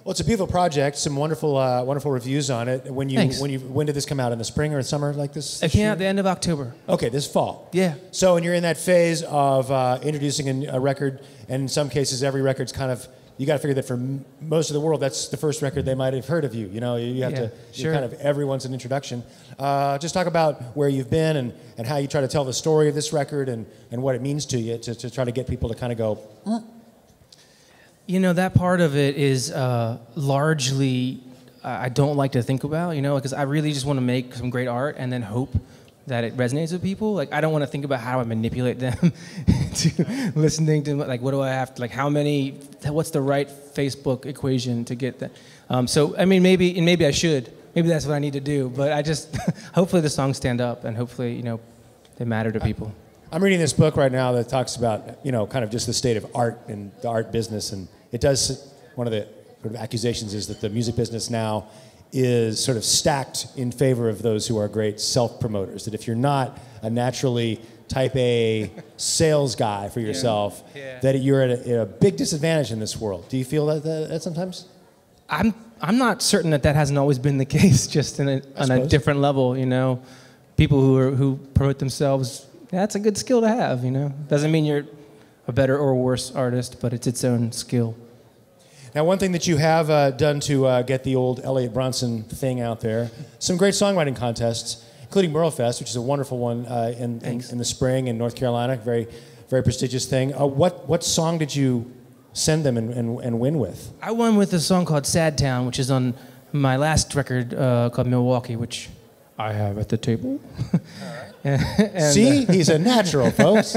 C: Well, it's a beautiful project. Some wonderful reviews on it. When did this come out? In the spring or summer like this?
J: It came out at the end of October.
C: Okay, this fall.
J: Yeah.
C: So, when you're in that phase of introducing a record, and in some cases, every record's kind of, you got to figure that for most of the world, that's the first record they might have heard of you. You have to,
J: sure.
C: Kind of, everyone's an introduction. Just talk about where you've been and how you try to tell the story of this record and what it means to you to try to get people to kind of go,
J: that part of it is largely, I don't like to think about, because I really just want to make some great art and then hope that it resonates with people. Like, I don't want to think about how I manipulate them to listening to, like, what do I have to, like, what's the right Facebook equation to get that? Maybe I should. Maybe that's what I need to do. But I just, hopefully the songs stand up and hopefully, they matter to people.
C: I'm reading this book right now that talks about, kind of just the state of art and the art business. And it does, one of the sort of accusations is that the music business now is sort of stacked in favor of those who are great self-promoters. That if you're not a naturally type A sales guy for yourself, that you're at a big disadvantage in this world. Do you feel that sometimes?
J: I'm not certain that hasn't always been the case, just on a different level, People who promote themselves, that's a good skill to have, Doesn't mean you're a better or worse artist, but it's its own skill.
C: Now, one thing that you have done to get the old Eliot Bronson thing out there, some great songwriting contests, including Merlefest, which is a wonderful one in the spring in North Carolina, very, very prestigious thing. What song did you send them and win with?
J: I won with a song called Sad Town, which is on my last record called Milwaukee, which I have at the table. All
C: right. See? He's a natural, folks.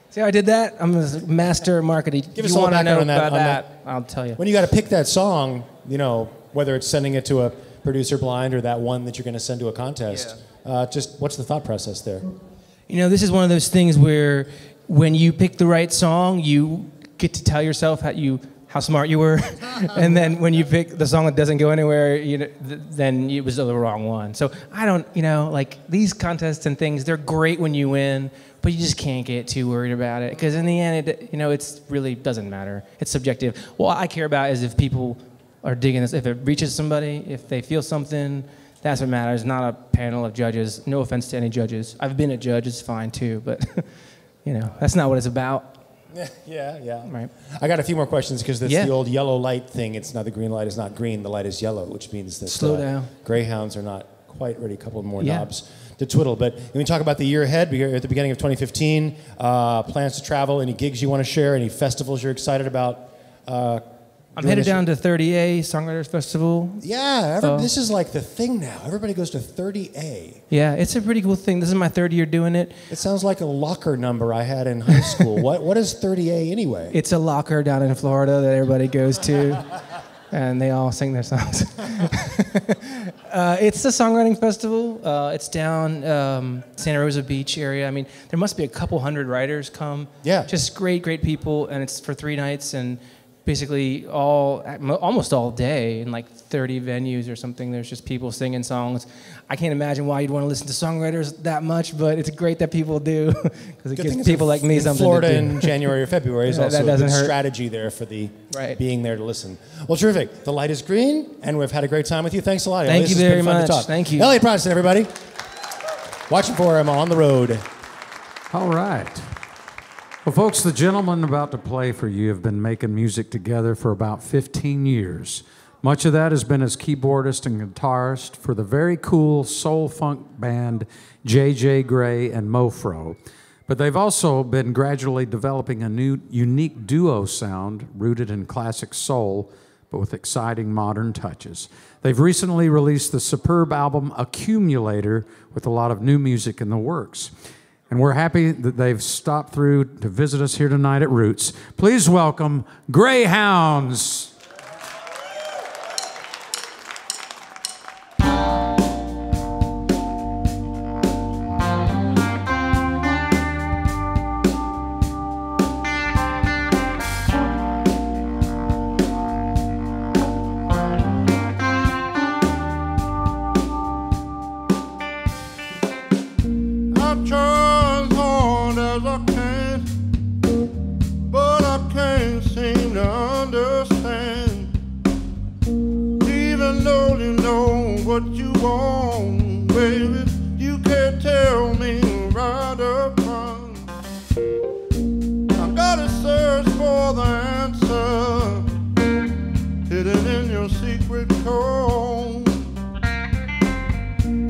J: See how I did that? I'm a master marketing.
C: Give us a little background on that.
J: I'll tell you.
C: When you got to pick that song, whether it's sending it to a producer blind or that one that you're going to send to a contest, just what's the thought process there?
J: This is one of those things where when you pick the right song, you get to tell yourself how smart you were, and then when you pick the song that doesn't go anywhere, then it was the wrong one. So I don't, like these contests and things, they're great when you win, but you just can't get too worried about it because in the end, it really doesn't matter. It's subjective. What I care about is if people are digging this, if it reaches somebody, if they feel something, that's what matters. Not a panel of judges. No offense to any judges. I've been a judge. It's fine too, but that's not what it's about.
C: Yeah.
J: Right.
C: I got a few more questions because that's the old yellow light thing. It's not the green light is not green. The light is yellow, which means that
J: slow down.
C: Greyhounds are not quite ready. A couple more knobs to twiddle. But when we talk about the year ahead, we're at the beginning of 2015. Plans to travel. Any gigs you want to share? Any festivals you're excited about?
J: I'm headed down to 30A Songwriters Festival.
C: Yeah, this is like the thing now. Everybody goes to 30A.
J: Yeah, it's a pretty cool thing. This is my third year doing it.
C: It sounds like a locker number I had in high school. What is 30A anyway?
J: It's a locker down in Florida that everybody goes to, and they all sing their songs. It's the songwriting festival. It's down Santa Rosa Beach area. I mean, there must be a couple hundred writers come.
C: Yeah.
J: Just great people, and it's for 3 nights and basically almost all day in like 30 venues or something. There's just people singing songs. I can't imagine why you'd want to listen to songwriters that much, but it's great that people do because it gives people like me something
C: Florida
J: to do.
C: in January or February is also
J: that
C: a
J: doesn't
C: good
J: hurt.
C: strategy there for the
J: Right.
C: being there to listen. Well, terrific. The light is green, and we've had a great time with you. Thanks a lot,
J: Thank
C: Eliot.
J: you
C: This has
J: very
C: been fun
J: much.
C: to talk.
J: Thank you.
C: Eliot Bronson, everybody. Watching for him on the road.
B: All right. Well, folks, the gentlemen about to play for you have been making music together for about 15 years. Much of that has been as keyboardist and guitarist for the very cool soul funk band J.J. Grey and Mofro. But they've also been gradually developing a new, unique duo sound rooted in classic soul, but with exciting modern touches. They've recently released the superb album Accumulator with a lot of new music in the works. And we're happy that they've stopped through to visit us here tonight at Roots. Please welcome Greyhounds.
K: What you want, baby, you can't tell me right up front. I gotta search for the answer hidden in your secret code.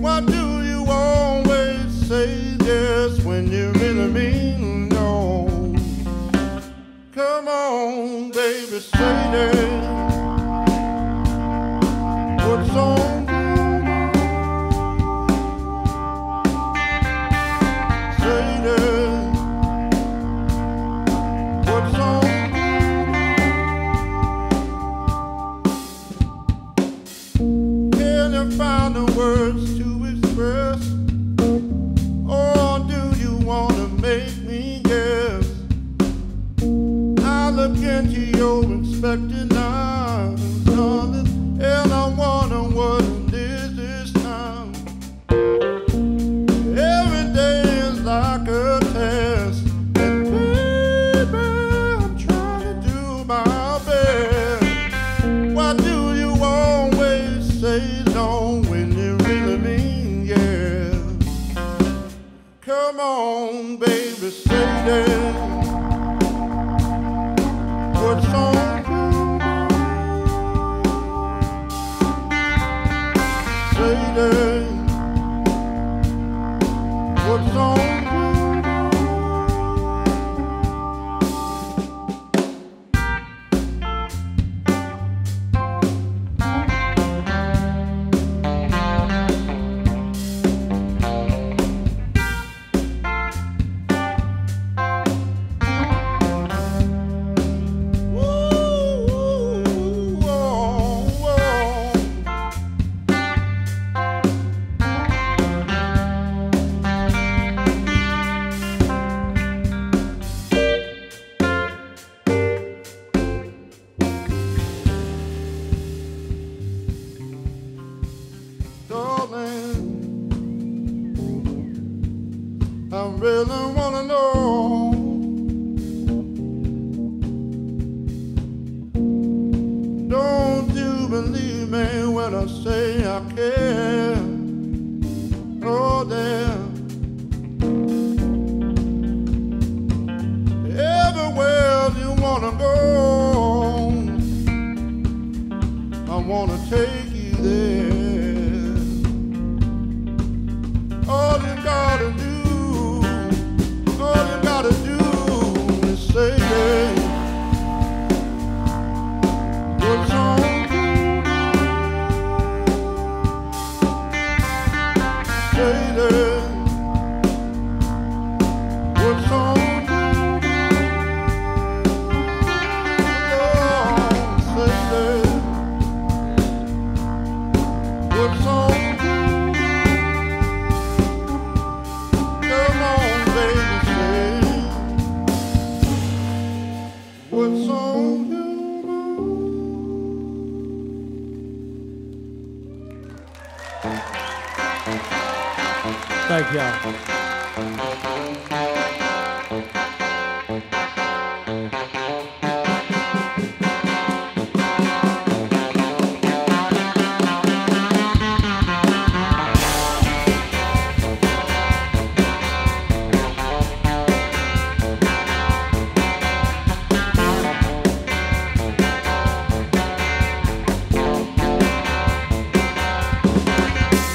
K: Why do you always say yes when you really mean no? Come on, baby, say that. What's on? Find the words to express, or do you want to make me guess? I look into your expectant eyes, darling, and I wonder what it is this time. Every day is like a test, and baby, I'm trying to do my best. Why do you always say when you really mean yeah? Come on, baby, say that. What's on you? Say that. What's on you? I really wanna know. Don't you believe me when I say I care? Oh, damn. Everywhere you wanna go, I wanna take you there. All you gotta do, all you gotta do is say that. What's on you? Say that. What's on you? Oh, say that.
C: Thank y'all.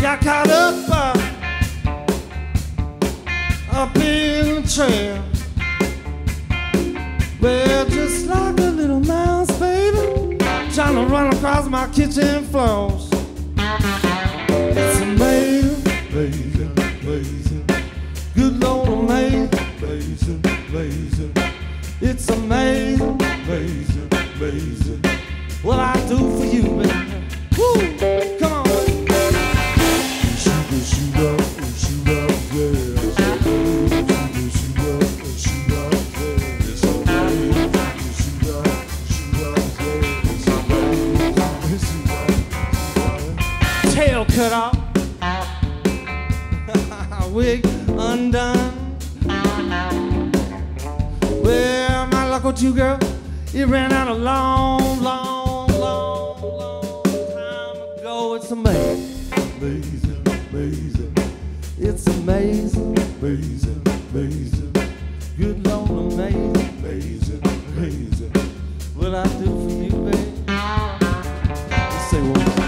E: Got caught up in the trail. Well, just like a little mouse, baby, trying to run across my kitchen floors. It's amazing, amazing, amazing. Good Lord, amazing, amazing, amazing. It's amazing, amazing, amazing. What I do for you, baby. Woo! Come on. Tail cut off, wig undone. Well, my luck with you, girl, it ran out a long, long, long, long time ago. It's amazing, amazing, amazing. It's amazing, amazing, amazing. Good Lord, amazing, amazing, amazing. What I do for you, baby. Let's say one more time.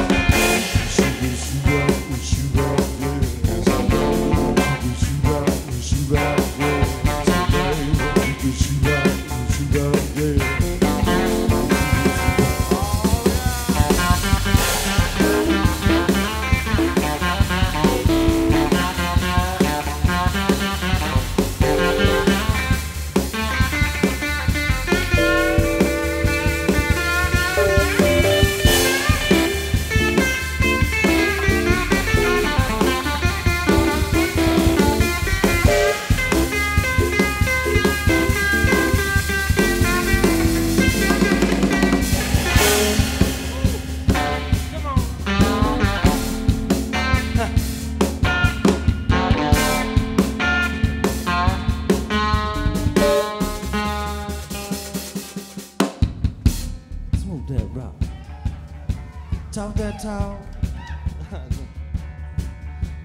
E: Talk that talk.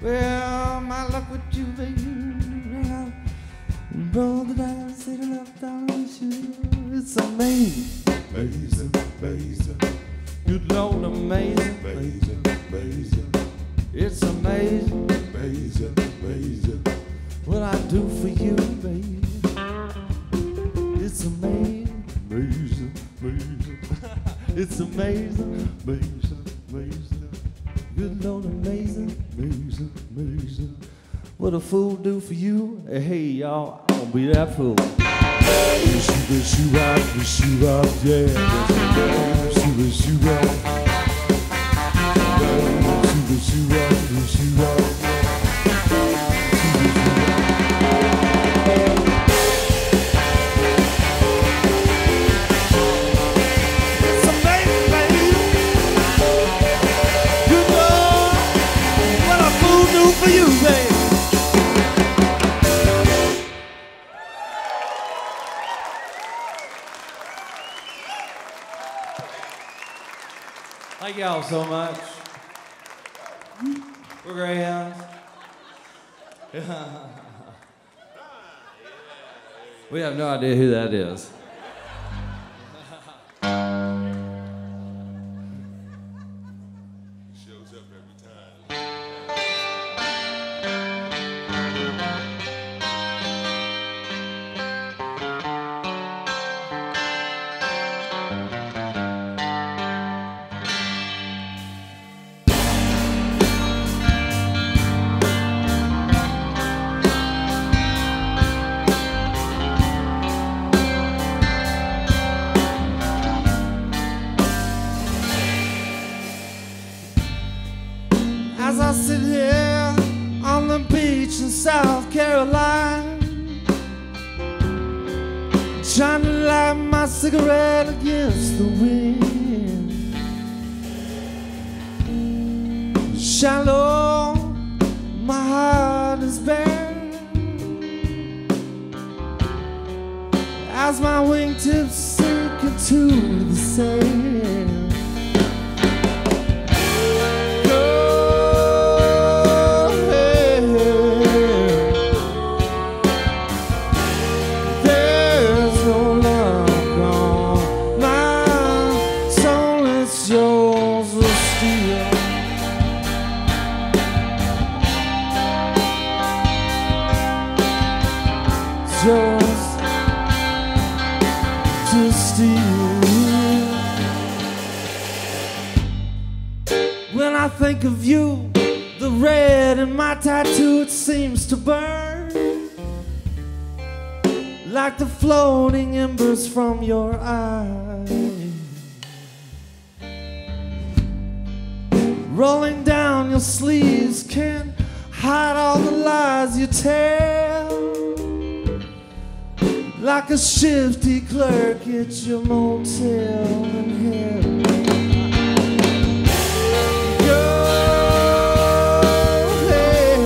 E: Well, my luck with you, baby. Roll the dice, sit it up down with you. It's amazing, amazing, amazing. Good Lord, amazing, amazing, amazing. It's amazing, amazing, amazing. What I do for you, baby. It's amazing, amazing, amazing. It's amazing, amazing, amazing. Good Lord, amazing, amazing, amazing. What a fool do for you. Hey, y'all, I'm gonna be that fool. Wish you rock, yeah. Wish you rock. Wish you rock. It's amazing, baby. Good Lord, what a fool do for you, baby. Thank y'all so much. We're Greyhounds. We have no idea who that is.
K: Shows up every time.
E: As I sit here on the beach in South Carolina, trying to light my cigarette against the wind. Shallow, my heart is as my wingtips sink into the sand. Go ahead. There's no lock on my soul, it's yours to steal. It's yours to steal. When I think of you, the red in my tattoo, it seems to burn like the floating embers from your eyes, rolling down your sleeves, can't hide all the lies you tell, like a shifty clerk at your motel in hell. Go ahead.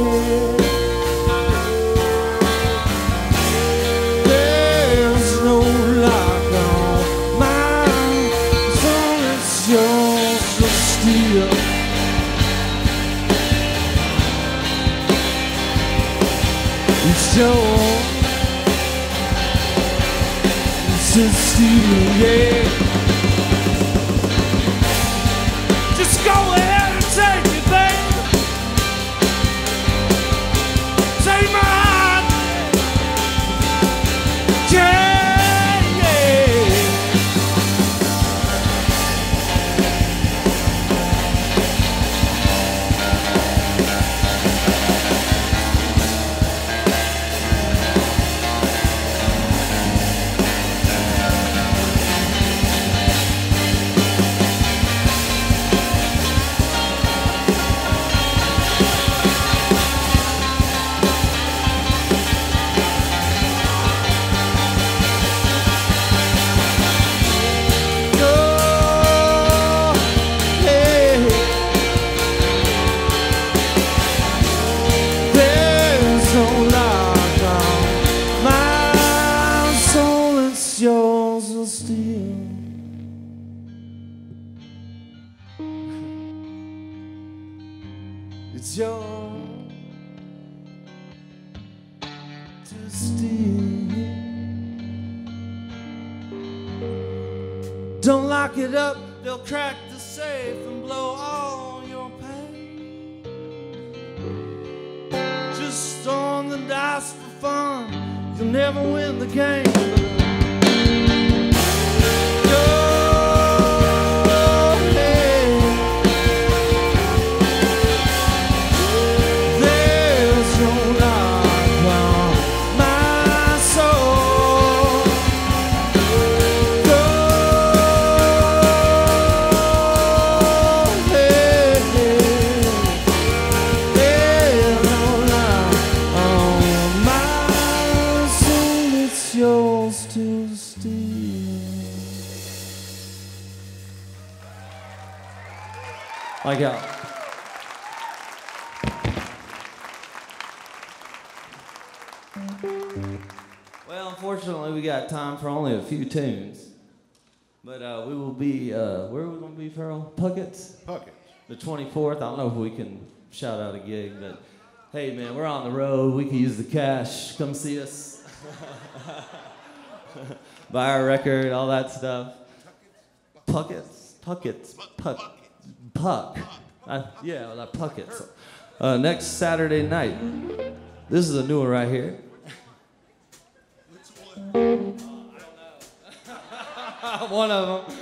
E: There's no lock on my soul, it's yours to steal. It's yours to steal, yeah. Just go ahead and take it, baby. Take my heart, yeah, yeah. It's yours to steal. Don't lock it up, they'll crack the safe and blow all your pain. Just on the dice for fun, you'll never win the game. Like out. Well, unfortunately, we got time for only a few tunes. But we will be, where are we going to be, Farrell? Puckett's?
K: Puckett's.
E: The 24th. I don't know if we can shout out a gig, but hey, man, we're on the road. We can use the cash. Come see us. Buy our record, all that stuff. Puckett's? Puckett's. Puck. Yeah, like Puckett's. Next Saturday night. This is a new one right here. I don't know. One of them.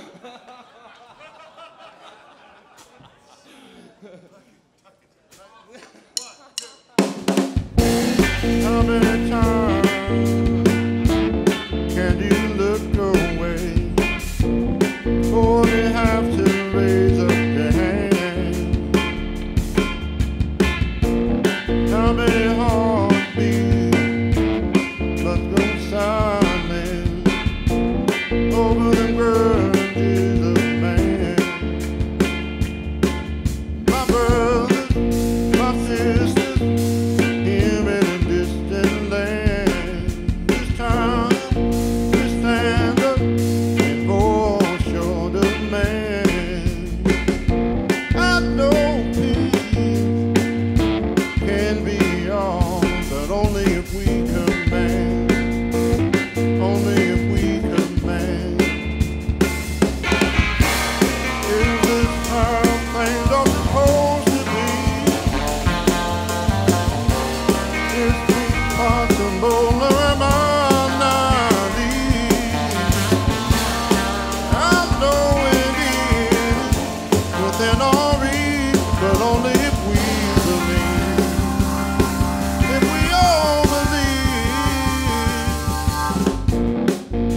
K: How many times can you look away before you have to raise up your hand? How many heartbeats must go silent over the grudges of man? My brothers, my sisters, here in a distant land. This time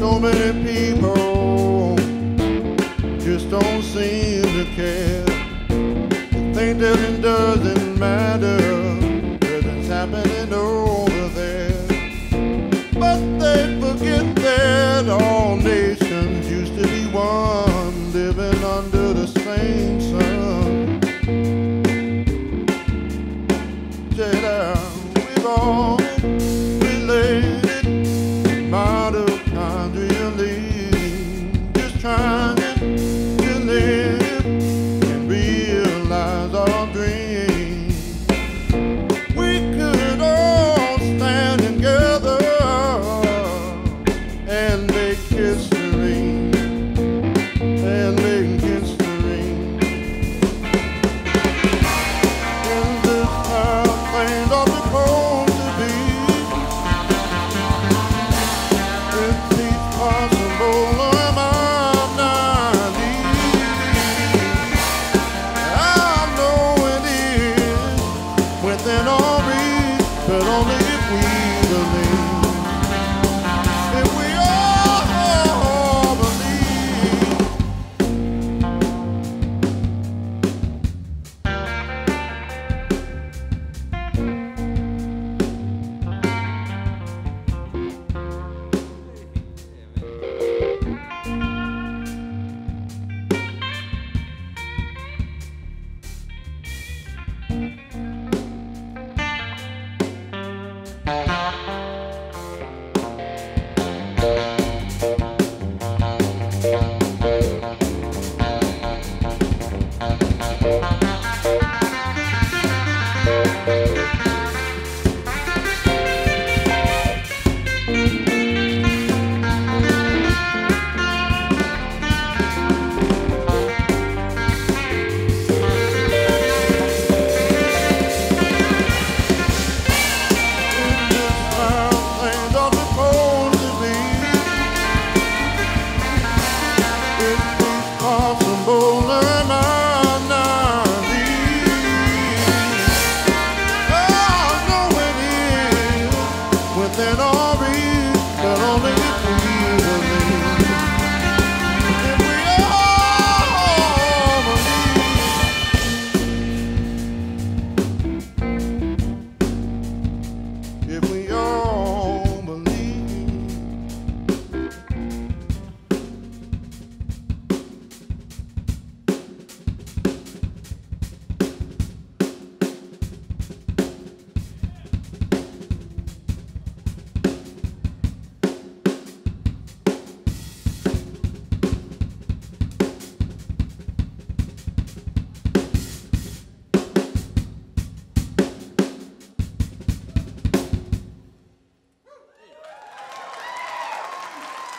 K: So many people just don't seem to care. They think that it doesn't matter, that it's happening over there. But they forget that all nations used to be one, living under the same sun. We've all related mitochondrially, just trying to live and realize our dreams. We could all stand together and make history, and make history. In this time, things are supposed to be. If it's possible, am I naive? I know it is within our reach, but only if we believe. If we all believe.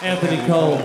L: Anthony Cole.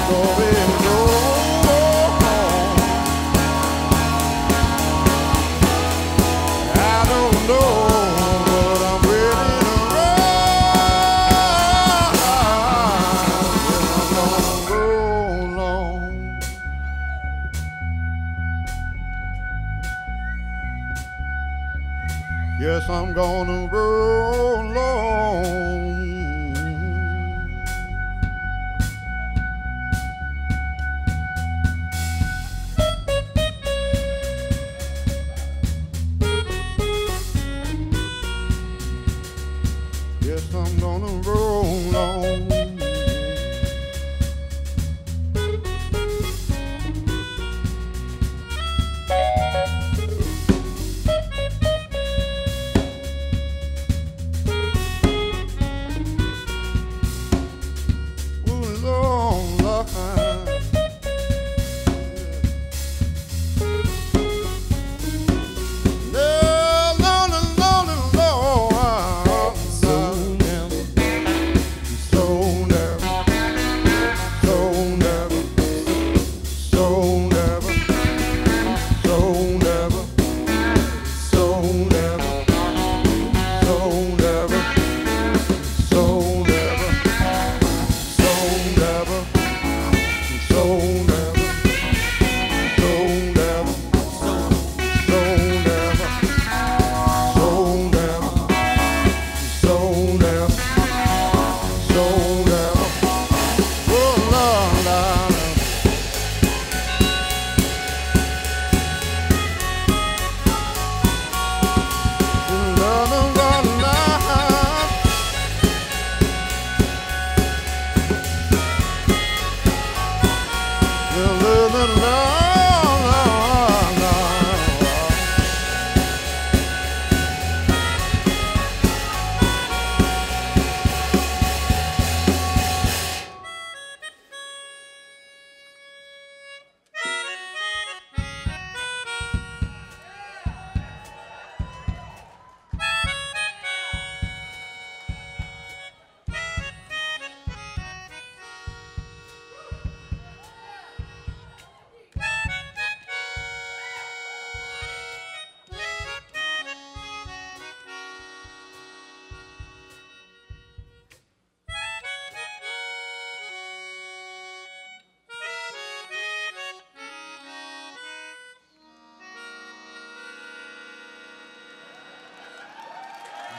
K: going on. I don't know, but I'm ready to roll on. Yes, I'm gonna roll on. Yes, I'm gonna roll on.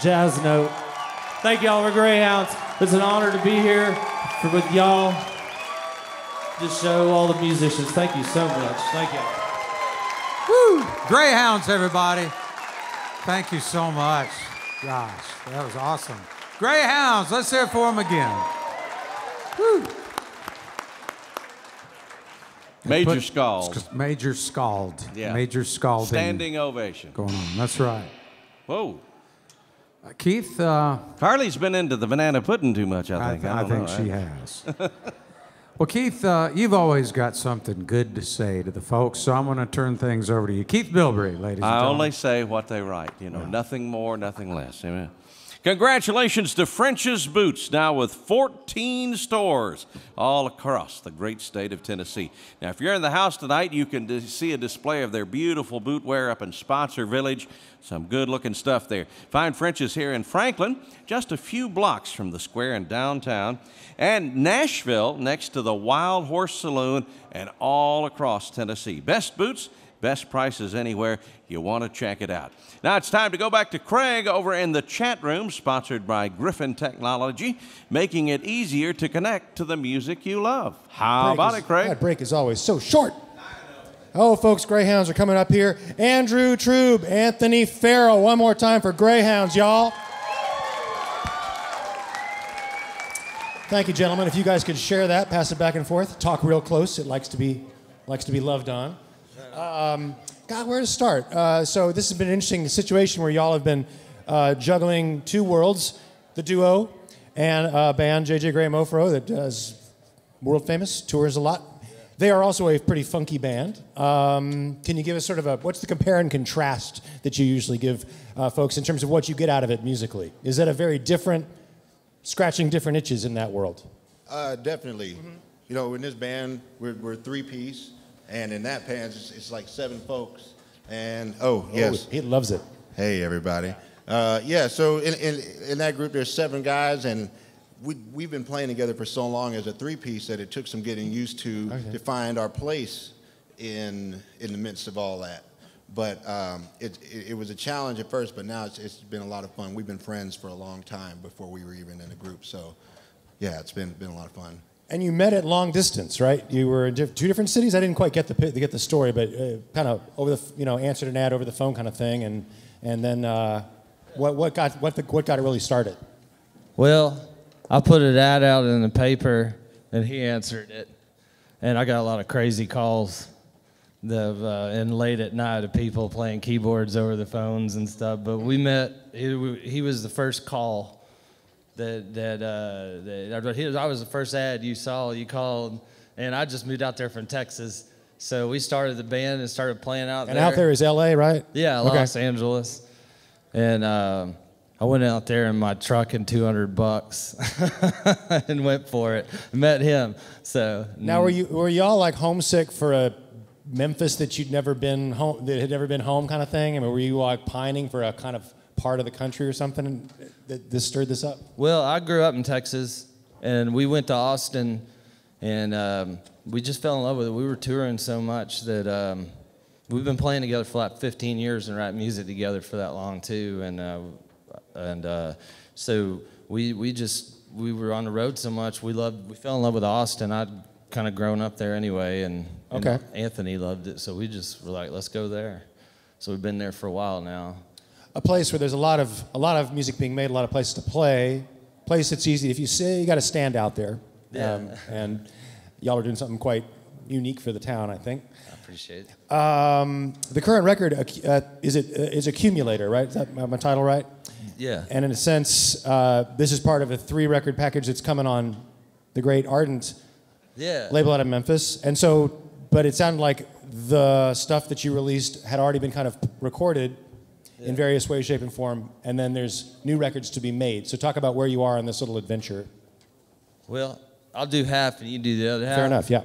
L: Jazz note. Thank y'all for Greyhounds. It's an honor to be here with y'all to show all the musicians. Thank you so much. Thank you.
B: Woo! Greyhounds, everybody. Thank you so much. Gosh, that was awesome. Greyhounds, let's hear it for them again. Woo!
A: Major Scald.
B: Major Scald.
A: Yeah.
B: Major Scalding.
A: Standing ovation.
B: Going on. That's right.
A: Whoa.
B: Keith.
A: Harley's been into the banana pudding too much, I think.
B: I think she has. Well, Keith, you've always got something good to say to the folks, so I'm going to turn things over to you. Keith Bilbrey, ladies and gentlemen.
A: I only say what they write, you know, nothing more, nothing less. Amen. Congratulations to French's Boots, now with 14 stores all across the great state of Tennessee. Now, if you're in the house tonight, you can see a display of their beautiful bootwear up in Sponsor Village. Some good-looking stuff there. Find French's here in Franklin, just a few blocks from the square in downtown, and Nashville next to the Wild Horse Saloon, and all across Tennessee. Best boots, best prices anywhere. You want to check it out. Now it's time to go back to Craig over in the chat room, sponsored by Griffin Technology, making it easier to connect to the music you love. How about it, Craig?
C: That break is always so short. Oh, folks, Greyhounds are coming up here. Andrew Trube, Anthony Farrell. One more time for Greyhounds, y'all. Thank you, gentlemen. If you guys could share that, pass it back and forth. Talk real close. It likes to be loved on. God, where to start? So this has been an interesting situation where y'all have been juggling two worlds, the duo and a band, J.J. Graham Ofro, that does world famous, tours a lot. They are also a pretty funky band. Can you give us sort of what's the compare and contrast that you usually give folks in terms of what you get out of it musically? Is that a very different, scratching different itches in that world?
K: Definitely. You know, in this band, we're three-piece, and in that band, it's like 7 folks. And, yes.
C: He loves it.
K: Hey, everybody. So in that group, there's 7 guys, and we've been playing together for so long as a three-piece that it took some getting used to find our place in the midst of all that. But it was a challenge at first, but now it's been a lot of fun. We've been friends for a long time before we were even in a group. So, yeah, it's been a lot of fun.
C: And you met at long distance, right? You were in 2 different cities. I didn't quite get the story, but kind of over the answered an ad over the phone kind of thing. And then what got it really started?
L: Well, I put an ad out in the paper, and he answered it, and I got a lot of crazy calls. And late at night of people playing keyboards over the phones and stuff. But we met. He was the first call. I was the first ad you saw. You called, and I just moved out there from Texas, so we started the band and started playing out there.
C: And out there is L.A., right?
L: Yeah, Los Angeles. And I went out there in my truck and $200 and went for it. Met him. So
C: now, were y'all like homesick for a Memphis that you'd never been home, that had never been home, kind of thing? I mean, were you like pining for a kind of part of the country or something that this stirred this up?
L: Well, I grew up in Texas, and we went to Austin, and we just fell in love with it. We were touring so much that we've been playing together for like 15 years and writing music together for that long too. So we were on the road so much. We fell in love with Austin. I'd kind of grown up there anyway, and Anthony loved it, so we just were like, let's go there. So we've been there for a while now.
C: A place where there's a lot of music being made, a lot of places to play. Place that's easy. If you say you got to stand out there.
L: Yeah.
C: And y'all are doing something quite unique for the town, I think.
L: I appreciate it.
C: The current record is Accumulator, right? Is that my title right?
L: Yeah.
C: And in a sense, this is part of a 3-record package that's coming on the great Ardent label out of Memphis. And so, but it sounded like the stuff that you released had already been kind of recorded in various ways, shape, and form, and then there's new records to be made. So talk about where you are on this little adventure.
L: Well, I'll do half and you do the other half.
C: Fair enough, yeah.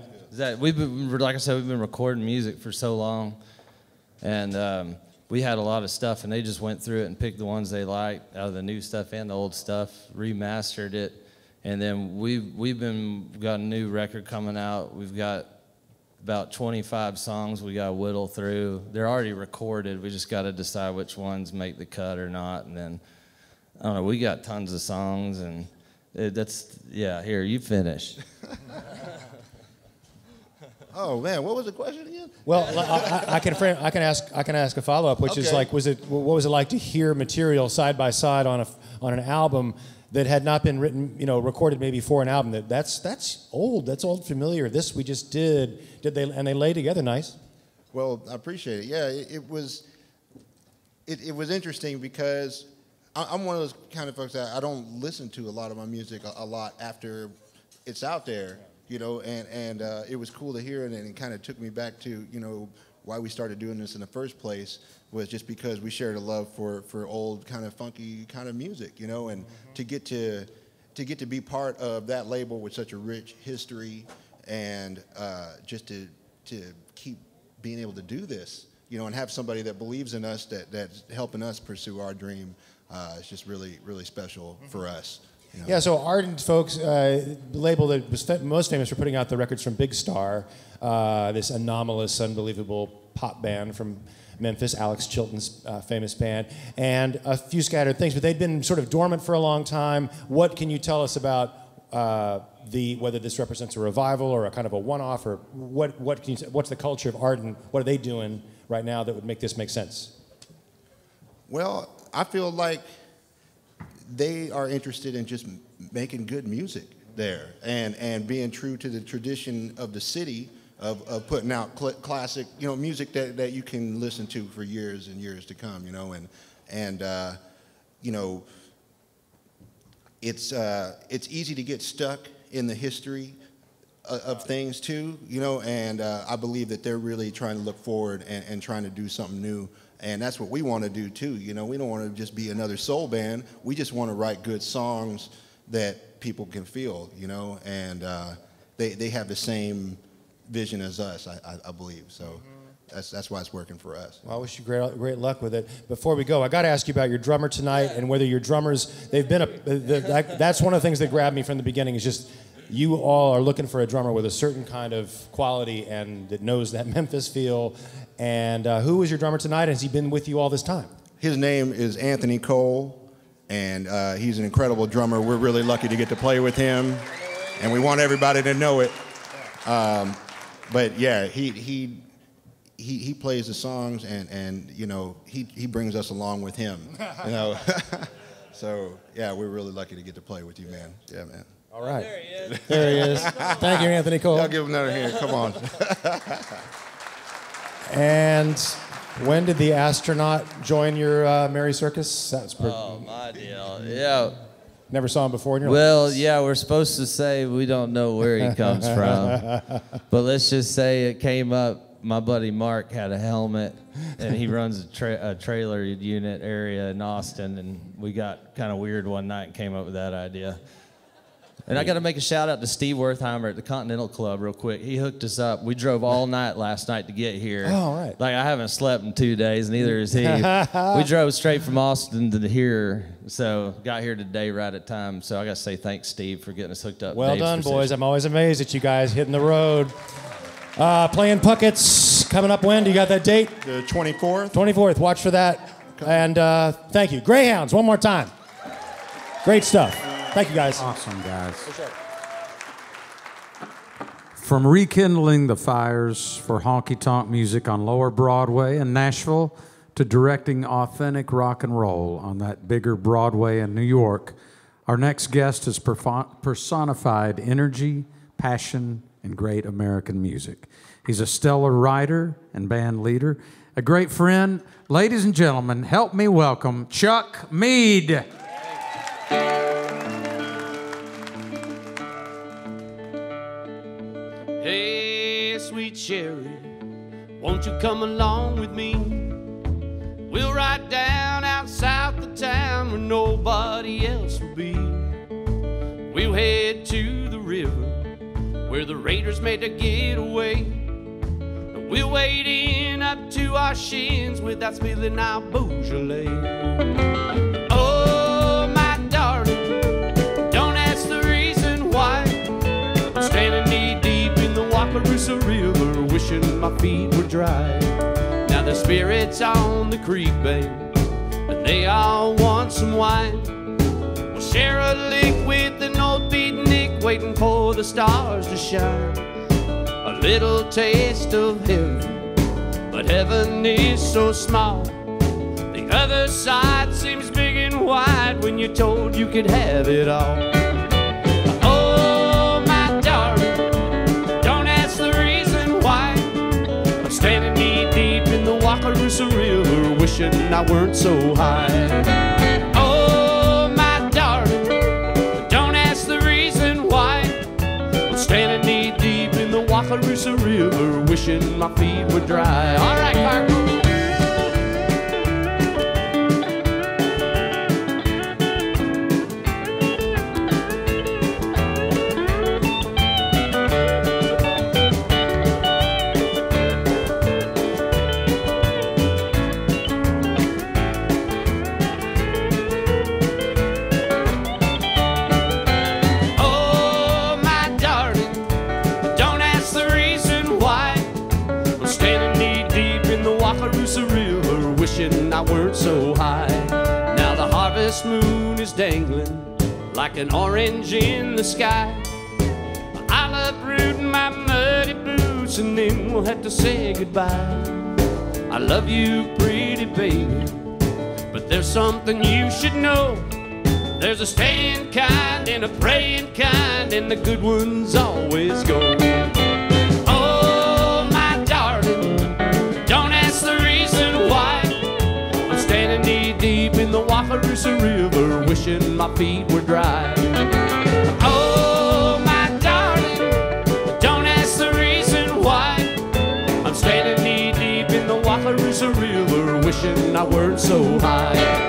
L: We've been, like I said, we've been recording music for so long, and we had a lot of stuff, and they just went through it and picked the ones they liked out of the new stuff and the old stuff, remastered it, and then we've got a new record coming out. We've got about 25 songs we got to whittle through. They're already recorded. We just got to decide which ones make the cut or not. And then, I don't know, we got tons of songs, and here, you finish.
K: Oh man, what was the question again?
C: Well, I can ask a follow-up, which is like, what was it like to hear material side by side on an album that had not been written, recorded maybe for an album? That's old. That's old familiar. This we just did they lay together nice?
K: Well, I appreciate it. Yeah, it was interesting because I'm one of those kind of folks that I don't listen to a lot of my music a lot after it's out there, and it was cool to hear it, and it kind of took me back to, why we started doing this in the first place was just because we shared a love for old kind of funky kind of music, and to get to be part of that label with such a rich history, and just to keep being able to do this, and have somebody that believes in us, that's helping us pursue our dream, is just really, really special for us.
C: Yeah, so Ardent folks, the label that was most famous for putting out the records from Big Star, this anomalous, unbelievable pop band from Memphis, Alex Chilton's famous band, and a few scattered things, but they'd been sort of dormant for a long time. What can you tell us about whether this represents a revival or a kind of a one-off, or what's the culture of Ardent? What are they doing right now that would make this make sense?
K: Well, I feel like they are interested in just making good music there and being true to the tradition of the city of putting out classic, music that you can listen to for years and years to come, it's easy to get stuck in the history of things too, and I believe that they're really trying to look forward and trying to do something new. And that's what we want to do too. We don't want to just be another soul band. We just want to write good songs that people can feel, and
M: they have the same vision as us, I believe. So that's why it's working for us.
C: Well, I wish you great luck with it. Before we go, I got to ask you about your drummer tonight and whether your drummers, they've been that's one of the things that grabbed me from the beginning, is just you all are looking for a drummer with a certain kind of quality and that knows that Memphis feel. And who was your drummer tonight? And has he been with you all this time?
M: His name is Anthony Cole, and he's an incredible drummer. We're really lucky to get to play with him, and we want everybody to know it. But yeah, he plays the songs, and you know, he brings us along with him. You know, so yeah, we're really lucky to get to play with you, man. Yeah, man.
C: All right. There he is. There he is. Thank you, Anthony Cole.
M: I'll give him another hand. Come on.
C: And when did the astronaut join your merry circus? That's
L: my deal. Yeah.
C: Never saw him before in your life?
L: Well, yeah, we're supposed to say we don't know where he comes from. But let's just say it came up. My buddy Mark had a helmet, and he runs a trailer unit area in Austin, and we got kind of weird one night and came up with that idea. And I got to make a shout out to Steve Wertheimer at the Continental Club real quick. He hooked us up. We drove all night last night to get here.
C: Oh, all right.
L: Like, I haven't slept in 2 days, neither has he. We drove straight from Austin to here, so got here today right at time. So I got to say thanks, Steve, for getting us hooked up.
C: Well done, boys. I'm always amazed at you guys hitting the road. Playing Puckett's coming up when? Do you got that date?
M: The 24th.
C: 24th. Watch for that. And thank you. Greyhounds, one more time. Great stuff. Thank you, guys.
B: Awesome, guys. From rekindling the fires for honky-tonk music on Lower Broadway in Nashville to directing authentic rock and roll on that bigger Broadway in New York, our next guest has personified energy, passion, and great American music. He's a stellar writer and band leader, a great friend. Ladies and gentlemen, help me welcome Chuck Mead.
N: Hey, sweet Sherry, won't you come along with me? We'll ride down out south of town where nobody else will be. We'll head to the river where the raiders made their getaway. And we'll wade in up to our shins without spilling our Beaujolais. Oh, my darling, don't ask the reason why I'm standing knee-deep in the Wakarusa River, wishing my feet were dry. Now the spirits on the creek bank, and they all want some wine. We'll share a lick with an old beatnik, waiting for the stars to shine. A little taste of heaven, but heaven is so small. The other side seems big and wide when you're told you could have it all. Oh, my darling, don't ask the reason why I'm standing knee-deep in the Wakarusa River, wishing I weren't so high. Oh, my darling, don't ask the reason why I'm standing knee-deep in the Wakarusa River, wishing my feet were dry. All right, Carter. I weren't so high. Now the harvest moon is dangling like an orange in the sky. I'll uproot my muddy boots and then we'll have to say goodbye. I love you, pretty baby, but there's something you should know. There's a staying kind and a praying kind, and the good ones always go. Oh, my darling, don't ask the reason why I'm standing knee-deep in the Wakarusa River, wishing my feet were dry. Oh, my darling, don't ask the reason why I'm standing knee-deep in the Wakarusa River, wishing I weren't so high.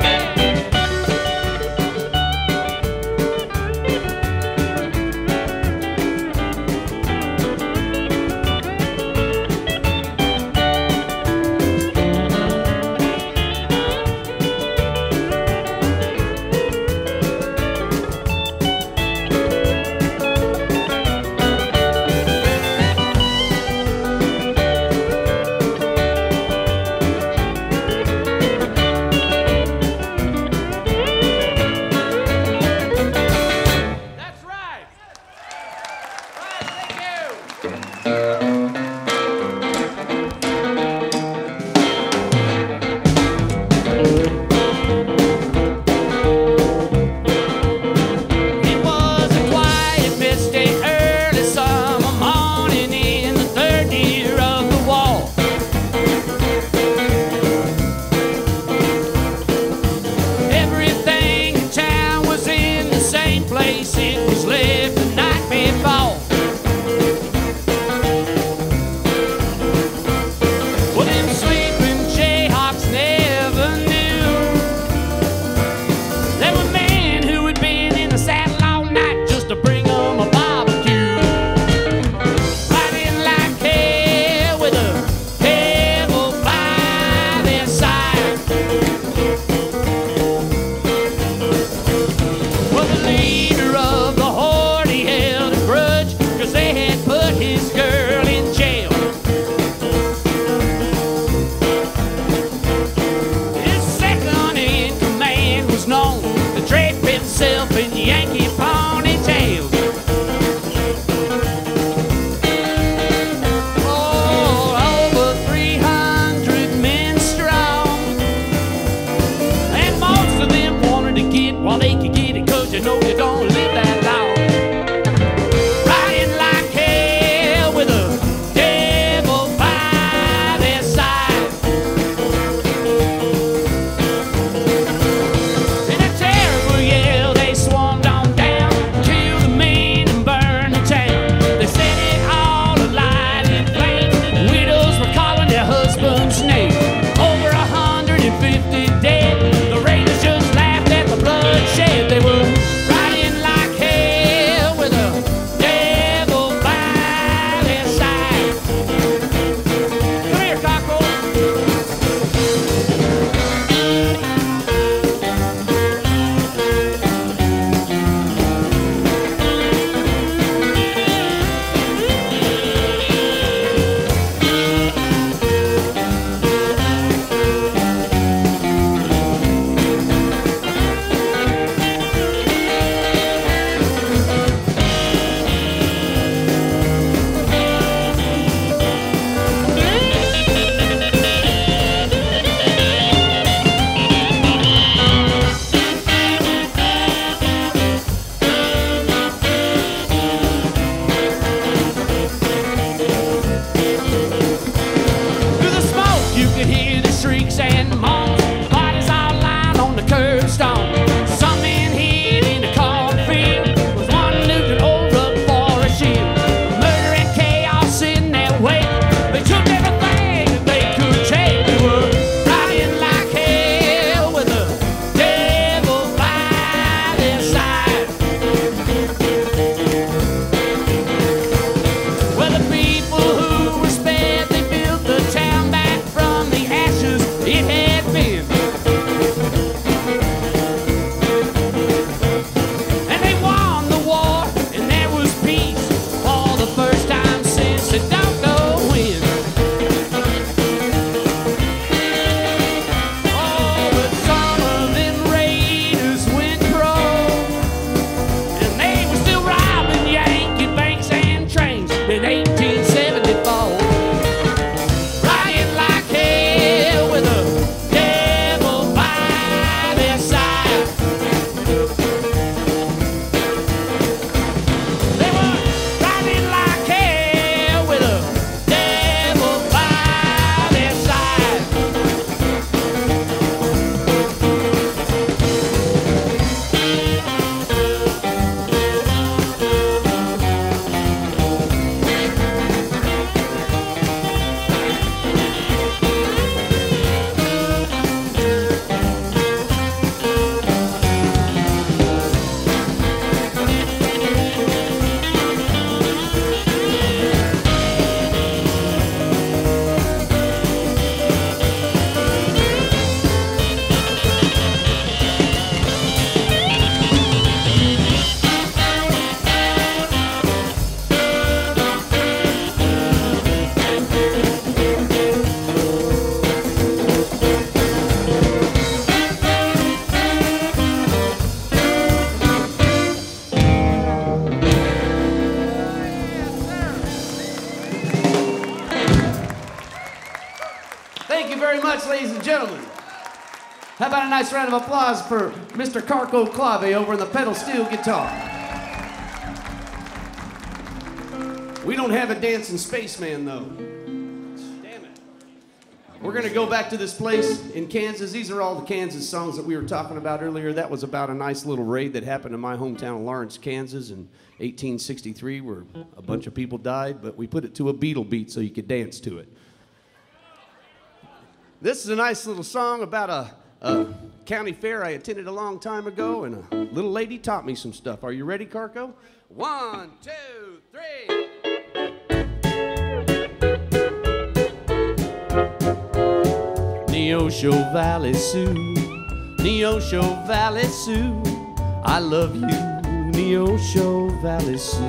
N: Thank you very much, ladies and gentlemen. How about a nice round of applause for Mr. Carco Clave over in the pedal steel guitar. We don't have a dancing spaceman, though. Damn it. We're going to go back to this place in Kansas. These are all the Kansas songs that we were talking about earlier. That was about a nice little raid that happened in my hometown of Lawrence, Kansas in 1863, where a bunch of people died, but we put it to a Beatle beat so you could dance to it. This is a nice little song about a county fair I attended a long time ago, and a little lady taught me some stuff. Are you ready, Carco? 1, 2, 3. Neosho Valley Sioux, Neosho Valley Sioux, I love you, Neosho Valley Sioux.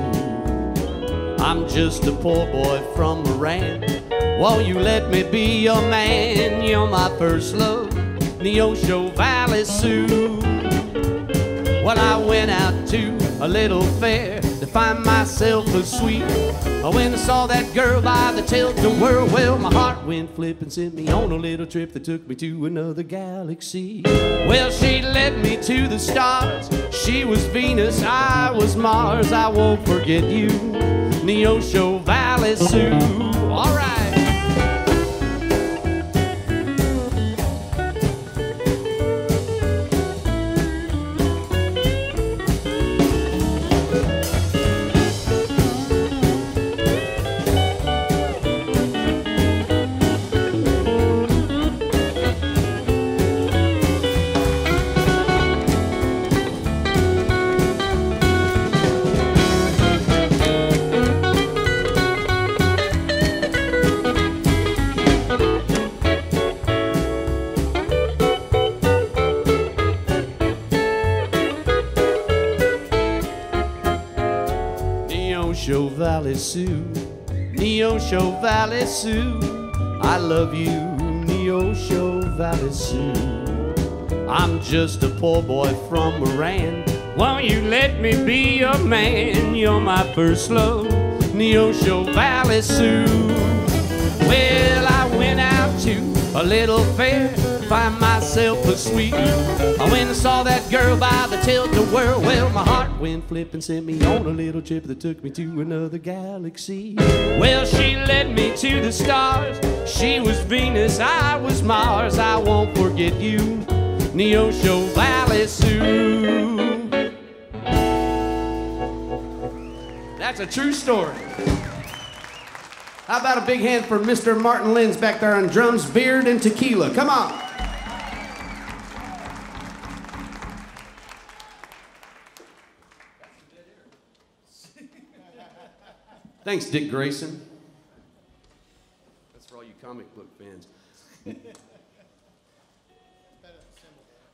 N: I'm just a poor boy from Moran. Won't you let me be your man? You're my first love, Neosho Valley Sioux. Well, I went out to a little fair to find myself a sweet. When I saw that girl by the tilt-a-whirl, well, my heart went flip and sent me on a little trip that took me to another galaxy. Well, she led me to the stars. She was Venus, I was Mars. I won't forget you, Neosho Valley Sioux. All right. Neosho Valley Sioux, Neosho Valley Sioux, I love you, Neosho Valley Sioux. I'm just a poor boy from Moran. Won't you let me be your man? You're my first love, Neosho Valley Sioux. Well, I went out to a little fair to find myself a sweet. When I saw that girl by the tilt-a-whirl, well, my heart went flip and sent me on a little trip that took me to another galaxy. Well, she led me to the stars. She was Venus, I was Mars. I won't forget you, Neosho Valley Sioux. That's a true story. How about a big hand for Mr. Martin Lenz back there on drums, beard, and tequila? Come on. Thanks, Dick Grayson. That's for all you comic book fans.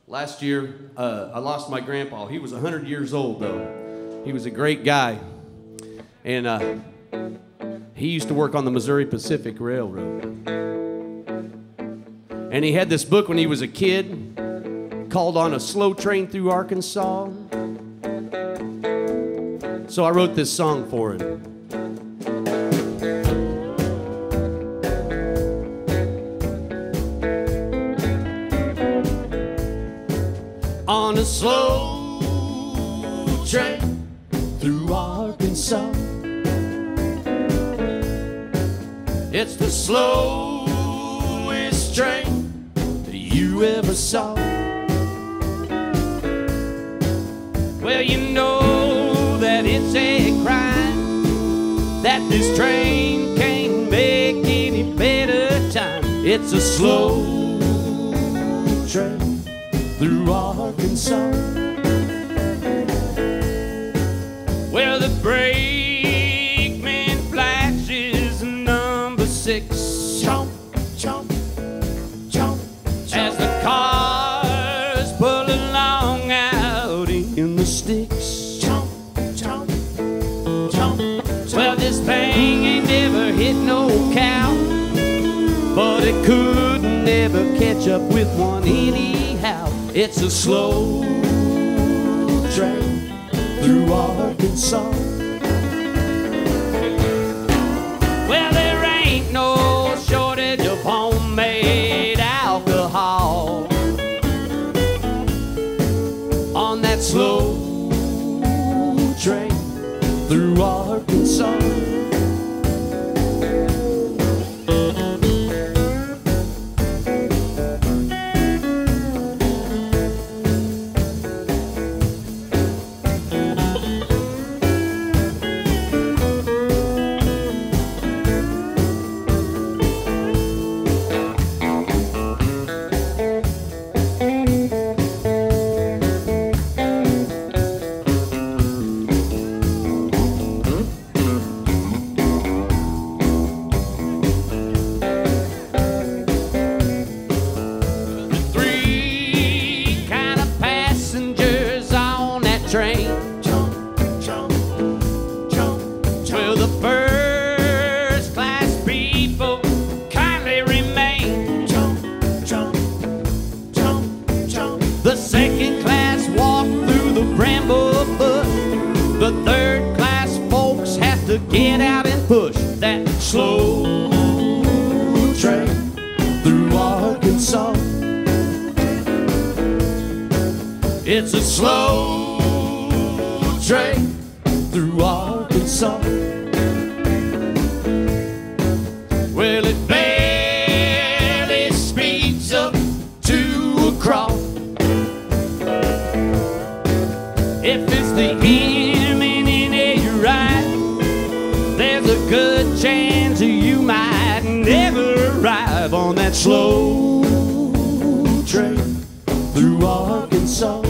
N: Last year, I lost my grandpa. He was 100 years old, though. He was a great guy. And he used to work on the Missouri Pacific Railroad. And he had this book when he was a kid called On a Slow Train Through Arkansas. So I wrote this song for him. On a slow train through Arkansas, it's the slowest train that you ever saw. Well, you know that it's a crime that this train can't make any better time. It's a slow train through Arkansas. Well, the brakeman flashes number 6. Chomp, chomp, chomp, chomp. As the cars pull along out in the sticks. Chomp, chomp, chomp, chomp. Well, this thing ain't never hit no cow, but it could never catch up with one anyhow. It's a slow train through Arkansas. Well, there ain't no shortage of homemade push that slow train through Arkansas. It's a slow train through Arkansas. Well, it barely speeds up to a crawl. If it's the imminent ride, there's a good chance you might never arrive on that slow train through Arkansas.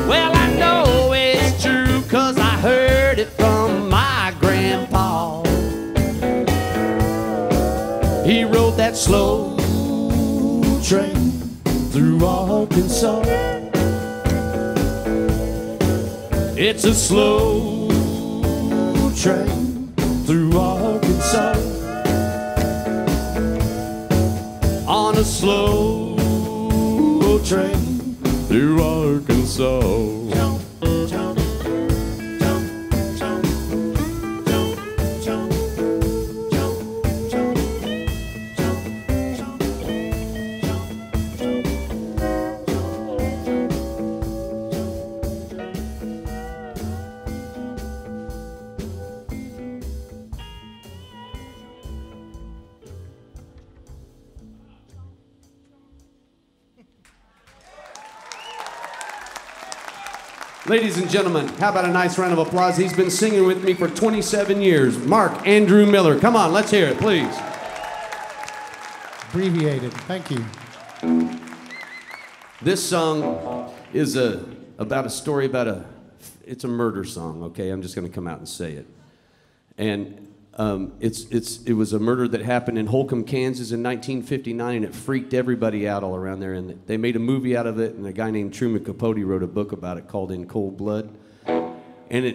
N: Well, I know it's true 'cause I heard it from my grandpa. He rode that slow train through Arkansas. It's a slow train through Arkansas. On a slow train through Arkansas.
A: Ladies and gentlemen, how about a nice round of applause? He's been singing with me for 27 years. Mark Andrew Miller. Come on, let's hear it, please.
C: Abbreviated. Thank you.
A: This song is about a story about it's a murder song, okay? I'm just going to come out and say it. And it was a murder that happened in Holcomb, Kansas in 1959, and it freaked everybody out all around there. And they made a movie out of it, and a guy named Truman Capote wrote a book about it called In Cold Blood. And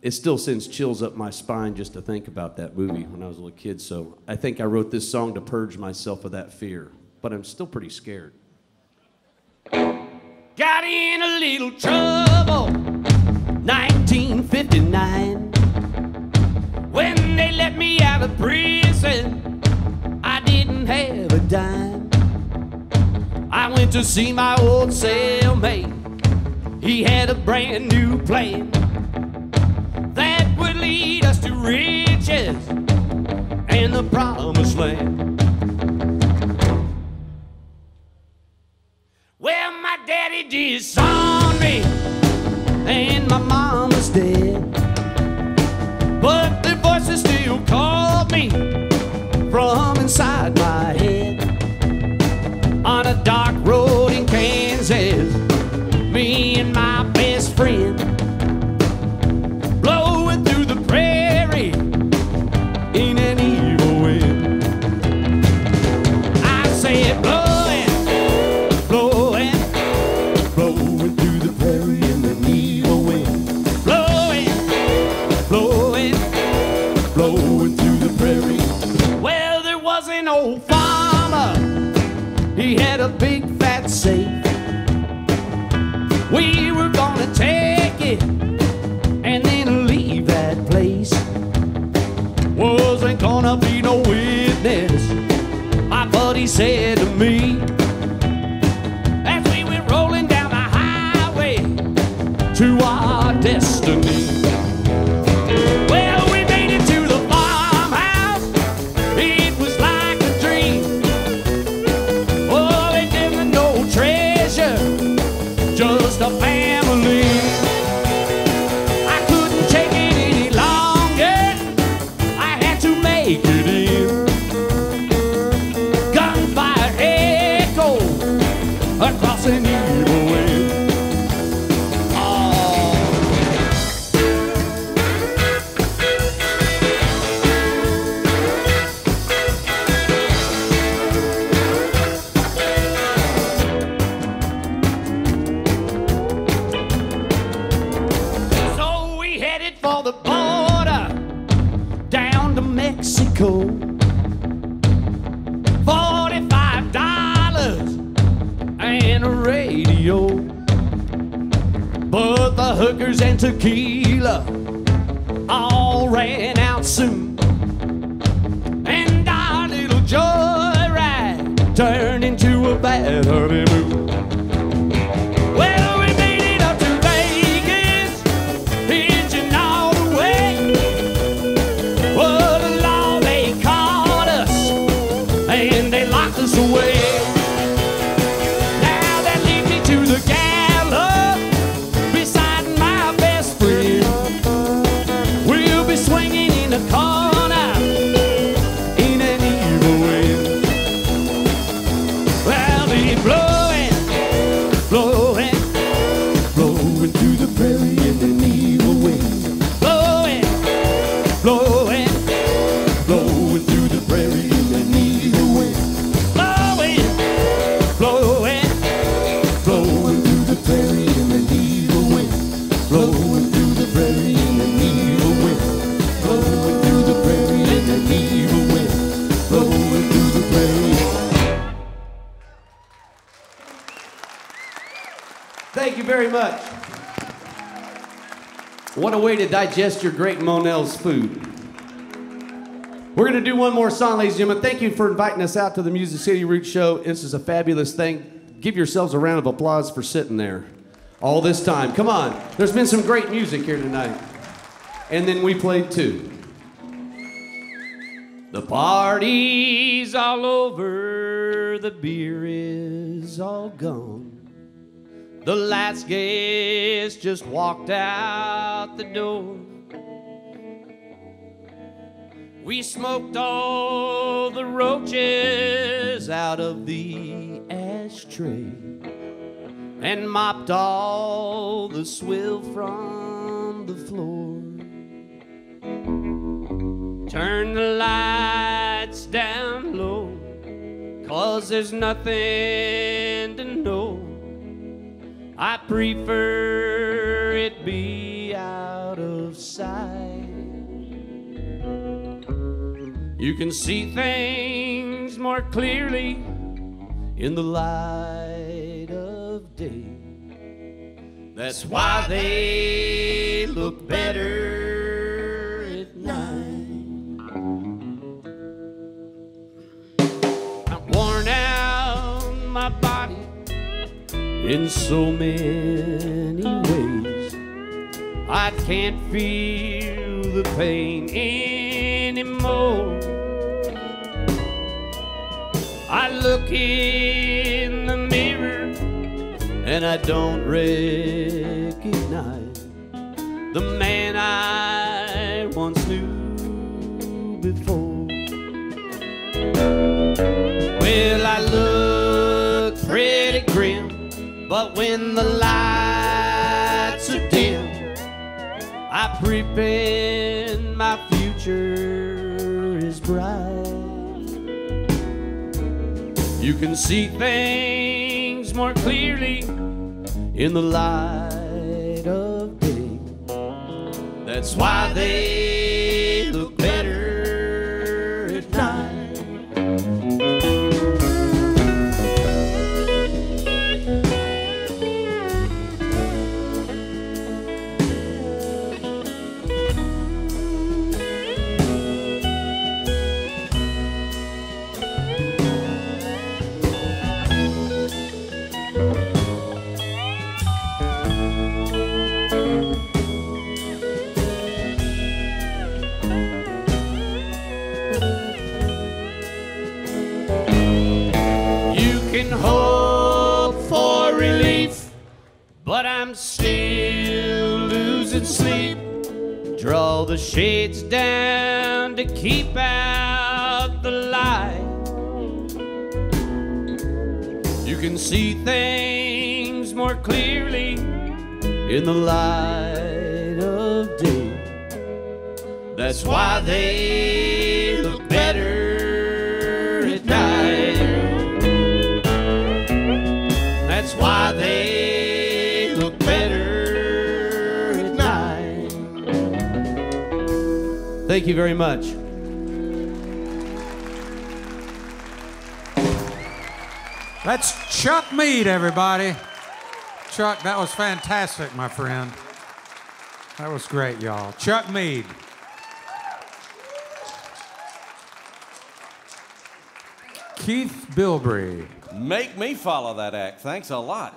A: it still sends chills up my spine just to think about that movie when I was a little kid. So I think I wrote this song to purge myself of that fear, but I'm still pretty scared.
N: Got in a little trouble, 1959. When they let me out of prison, I didn't have a dime. I went to see my old cellmate. He had a brand new plan that would lead us to riches and the promised land. Well, my daddy disowned me and my mama's dead, but the voices still called me from inside my head. On a dark road in Kansas, me and my best friend blowing through the prairie in an evil wind. I said blowing, blowing, blowing through the prairie in an evil wind. Blowing, blowing, blowing through the prairie. Well, there was an old farmer. He had a big fat safe. We were gonna take it and then leave that place. Wasn't gonna be no witness, my buddy said to me, as we went rolling down the highway to our destiny. Well, we made it to the farmhouse. It was like a dream. Oh, they gave no treasure, just a family. I couldn't take it any longer. I had to make it in. Gunfire echo across an evil wind. So we headed for the border down to Mexico. $45 and a radio. But the hookers and tequila all ran out soon. And our little joyride turned into a bad honeymoon. Well, we made it up to Vegas, hitching all the way. Well, the law, they caught us, and they locked us away. Now that leads me to the gallop beside my best friend. We'll be swinging in the corner in an evil wind. Well, they blowing, blowing, blowing through the prairie in an evil wind. Blowing, blowing, blowing through the prairie in an evil wind. Blowing, blowing, blowing through the prairie in an evil wind. Blowing through the prairie in an evil wind. Blowing through the prairie in an evil wind. Blowing through the prairie.
F: Thank you very much. What a way to digest your great Monell's food. We're going to do one more song, ladies and gentlemen. Thank you for inviting us out to the Music City Roots Show. This is a fabulous thing. Give yourselves a round of applause for sitting there all this time. Come on. There's been some great music here tonight. And then we played too. The party's all over. The beer is all gone. The last guest just walked out the door. We smoked all the roaches out of the ashtray and mopped all the swill from the floor. Turn the lights down low, 'cause there's nothing to know. I prefer it be out of sight. You can see things more clearly in the light of day. That's why they look better at night. I've worn out my body in so many ways. I can't feel the pain anymore. I look in the mirror and I don't recognize the man I once knew before. Well, I look pretty grim, but when the lights are dim, I pretend my future is bright. You can see things more clearly in the light of day. That's why they look better at night. Hope for relief, but I'm still losing sleep. Draw the shades down to keep out the light. You can see things more clearly in the light of day. That's why they look better at night. That's why they look better at night. Thank you very much.
B: That's Chuck Mead, everybody. Chuck, that was fantastic, my friend. That was great, y'all. Chuck Mead. Keith Bilbrey.
A: Make me follow that act. Thanks a lot.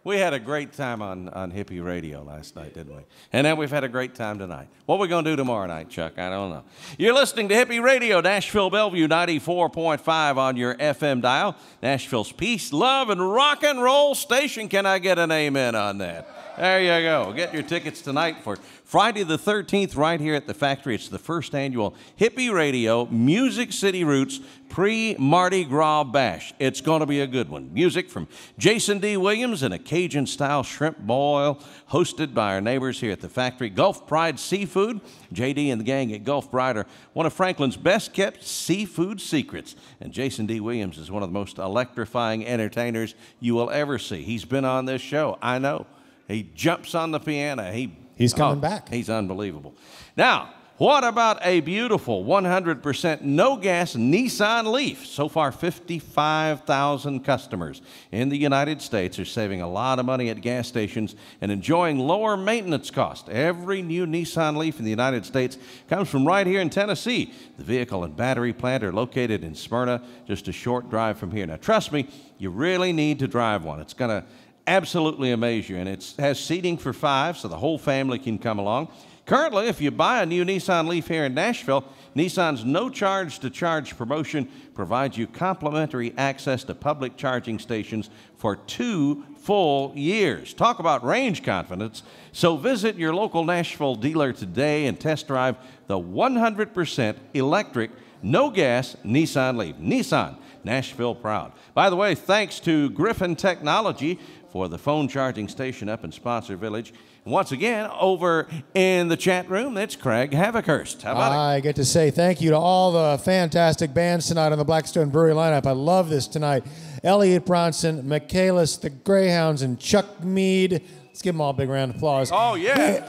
A: We had a great time on Hippie Radio last night, didn't we? And then we've had a great time tonight. What are we going to do tomorrow night, Chuck? I don't know. You're listening to Hippie Radio, Nashville, Bellevue, 94.5 on your FM dial. Nashville's peace, love, and rock and roll station. Can I get an amen on that? There you go. Get your tickets tonight for Friday the 13th right here at the factory. It's the first annual Hippie Radio Music City Roots pre-Mardi Gras Bash. It's going to be a good one. Music from Jason D. Williams and a Cajun-style shrimp boil hosted by our neighbors here at the factory. Gulf Pride Seafood. J.D. and the gang at Gulf Pride are one of Franklin's best-kept seafood secrets. And Jason D. Williams is one of the most electrifying entertainers you will ever see. He's been on this show. I know. He jumps on the piano.
C: He's coming back.
A: He's unbelievable. Now, what about a beautiful 100% no-gas Nissan Leaf? So far, 55,000 customers in the United States are saving a lot of money at gas stations and enjoying lower maintenance costs. Every new Nissan Leaf in the United States comes from right here in Tennessee. The vehicle and battery plant are located in Smyrna, just a short drive from here. Now, trust me, you really need to drive one. It's going to absolutely amaze you, and it has seating for 5, so the whole family can come along. Currently, if you buy a new Nissan Leaf here in Nashville, Nissan's no charge to charge promotion provides you complimentary access to public charging stations for 2 full years. Talk about range confidence. So visit your local Nashville dealer today and test drive the 100% electric, no gas Nissan Leaf. Nissan, Nashville proud. By the way, thanks to Griffin Technology for the phone charging station up in Sponsor Village. And once again, over in the chat room, that's Craig Havikhurst. How about it?
C: I get to say thank you to all the fantastic bands tonight on the Blackstone Brewery lineup. I love this tonight. Eliot, Bronson, Michaelis, the Greyhounds, and Chuck Mead. Let's give them all a big round of applause.
A: Oh, yeah.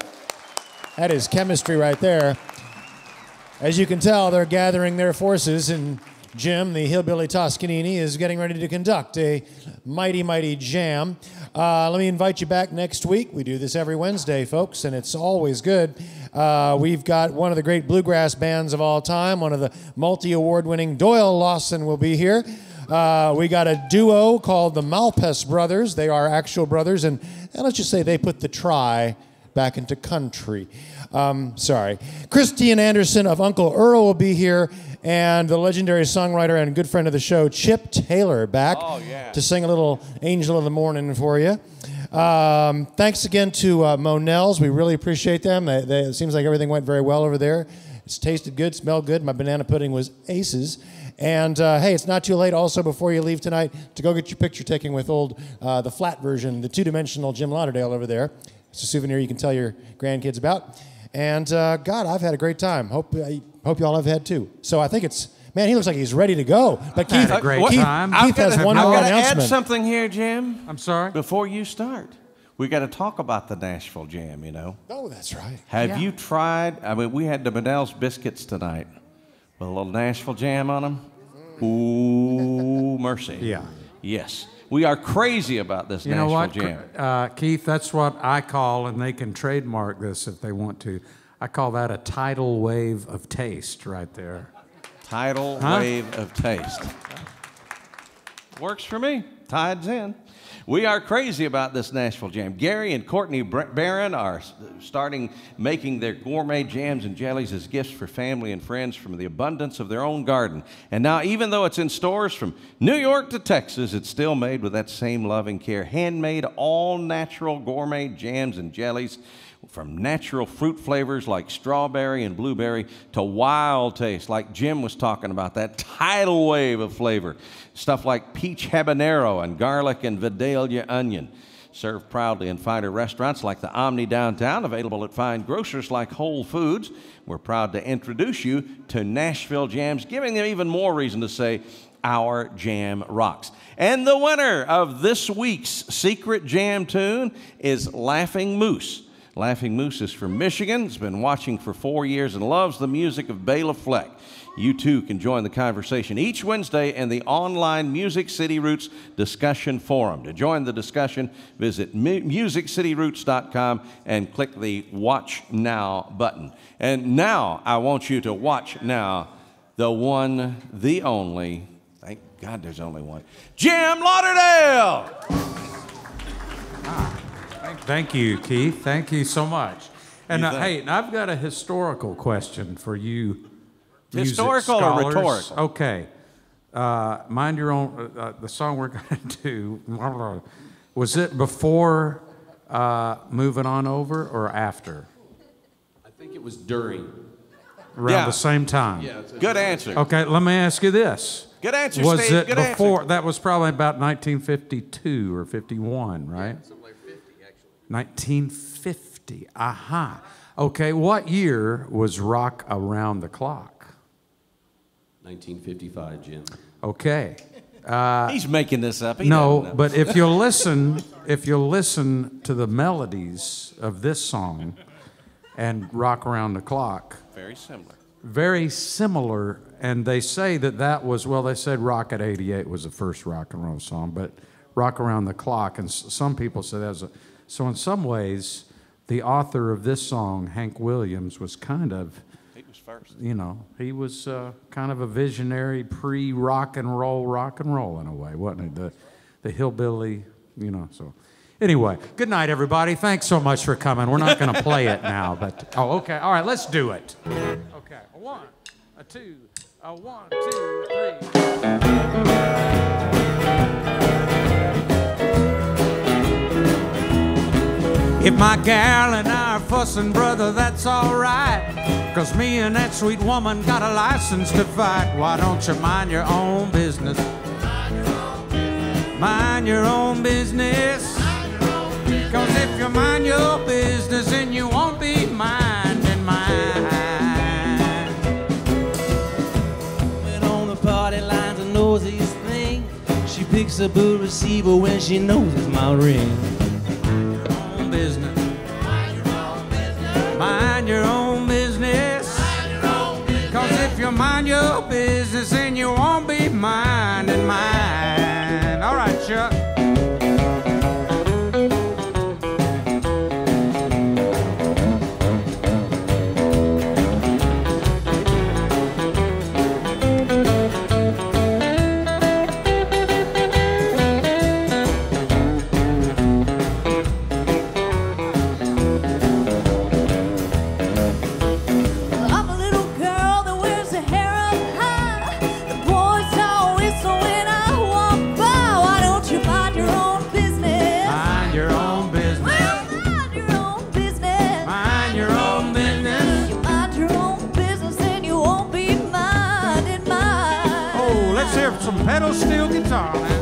C: That is chemistry right there. As you can tell, they're gathering their forces, and Jim, the hillbilly Toscanini, is getting ready to conduct a mighty, mighty jam. Let me invite you back next week. We do this every Wednesday, folks, and it's always good. We've got one of the great bluegrass bands of all time, one of the multi-award-winning Doyle Lawson will be here. We got a duo called the Malpass Brothers. They are actual brothers, and let's just say they put the try back into country. Sorry. Christian Anderson of Uncle Earl will be here, and the legendary songwriter and good friend of the show, Chip Taylor, back to sing a little Angel of the Morning for you. Thanks again to Monell's. We really appreciate them. It seems like everything went very well over there. It's tasted good, smelled good. My banana pudding was aces. And hey, it's not too late also before you leave tonight to go get your picture taken with the flat version, the two-dimensional Jim Lauderdale over there. It's a souvenir you can tell your grandkids about. And God, I've had a great time. Hope y'all have had too. So I think it's, man, he looks like he's ready to go. But Keith,
B: had a great time.
C: Keith has one more announcement.
A: Add something here, Jim.
B: I'm sorry?
A: Before you start, we got to talk about the Nashville Jam, you know.
C: Oh, that's right.
A: Have you tried, I mean, we had the Manel's biscuits tonight with a little Nashville Jam on them. Ooh, mercy.
B: Yeah.
A: Yes. We are crazy about this Nashville Jam.
B: Keith, that's what I call, and they can trademark this if they want to, I call that a tidal wave of taste right there.
A: Tidal wave of taste. Works for me. Tide's in. We are crazy about this Nashville Jam. Gary and Courtney Barron are starting making their gourmet jams and jellies as gifts for family and friends from the abundance of their own garden. And now, even though it's in stores from New York to Texas, it's still made with that same loving care. Handmade, all-natural gourmet jams and jellies from natural fruit flavors like strawberry and blueberry to wild taste like Jim was talking about, that tidal wave of flavor. Stuff like peach habanero and garlic and Vidalia onion. Served proudly in finer restaurants like the Omni downtown, available at fine grocers like Whole Foods. We're proud to introduce you to Nashville Jams, giving them even more reason to say, our jam rocks. And the winner of this week's secret jam tune is Laughing Moose. Laughing Moose is from Michigan. Has been watching for 4 years and loves the music of Bela Fleck. You too can join the conversation each Wednesday in the online Music City Roots discussion forum. To join the discussion, visit musiccityroots.com and click the Watch Now button. And now I want you to watch now the one, the only, thank God there's only one, Jim Lauderdale!
B: Thank you, Keith. Thank you so much. And hey, I've got a historical question for you.
A: Historical or rhetorical?
B: Okay. Mind your own. The song we're going to do, was it before Moving On Over or after?
F: I think it was during.
B: Around the same time.
F: Yeah.
A: Good answer.
B: Okay, let me ask you this.
A: Good answer,
B: was
A: Steve.
B: it
A: Good
B: before?
A: answer.
B: That was probably about 1952 or 51, right?
F: Yeah, something like 50, actually.
B: 1950. Aha. Okay, what year was Rock Around the Clock?
F: 1955, Jim.
B: Okay.
A: He's making this up. He
B: No,
A: doesn't know.
B: but if you'll listen to the melodies of this song and Rock Around the Clock,
A: Very similar.
B: very similar. And they say that was, well, they said Rock at 88 was the first rock and roll song, but Rock Around the Clock, and some people say that was so in some ways, the author of this song, Hank Williams, was kind of,
A: He was first.
B: you know, he was kind of a visionary pre-rock and roll in a way, wasn't he? The hillbilly, you know, so. Anyway, good night, everybody. Thanks so much for coming. We're not going to play it now, but, oh, okay. All right, let's do it. Okay, a one, a two, a 1, 2, 3. If my gal and I are fussing, brother, that's all right. 'Cause me and that sweet woman got a license to fight. Why don't you mind your own business? Mind your own business. 'Cause if you mind your business, then you won't be minding mine.
E: When on the party line's the nosiest thing, she picks up a receiver when she knows it's my ring.
B: Business. Mind your own business. 'Cause if you mind your business, then you won't be minding mine. All right, Chuck. Some pedal steel guitar now.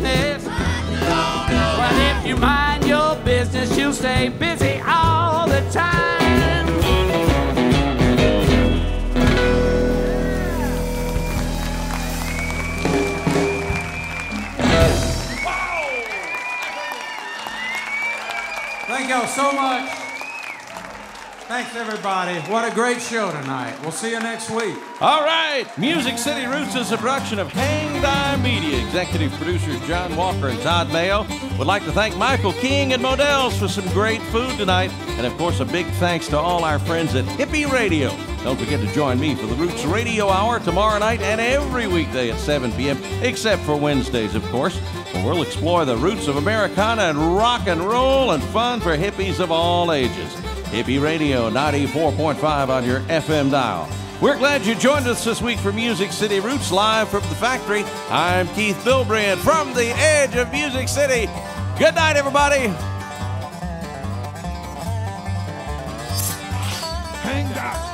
N: business. Well, if you mind your business, you'll stay busy all the time.
B: Thank y'all so much. Thanks, everybody. What a great show tonight. We'll see you next week.
A: All right. Music City Roots is a production of Hang Dye Media. Executive producers John Walker and Todd Mayo. Would like to thank Michael King and Models for some great food tonight. And, of course, a big thanks to all our friends at Hippie Radio. Don't forget to join me for the Roots Radio Hour tomorrow night and every weekday at 7 p.m., except for Wednesdays, of course, where we'll explore the roots of Americana and rock and roll and fun for hippies of all ages. Hippie Radio 94.5 on your FM dial. We're glad you joined us this week for Music City Roots live from the factory. I'm Keith Bilbrand from the edge of Music City. Good night, everybody.
K: Hang on.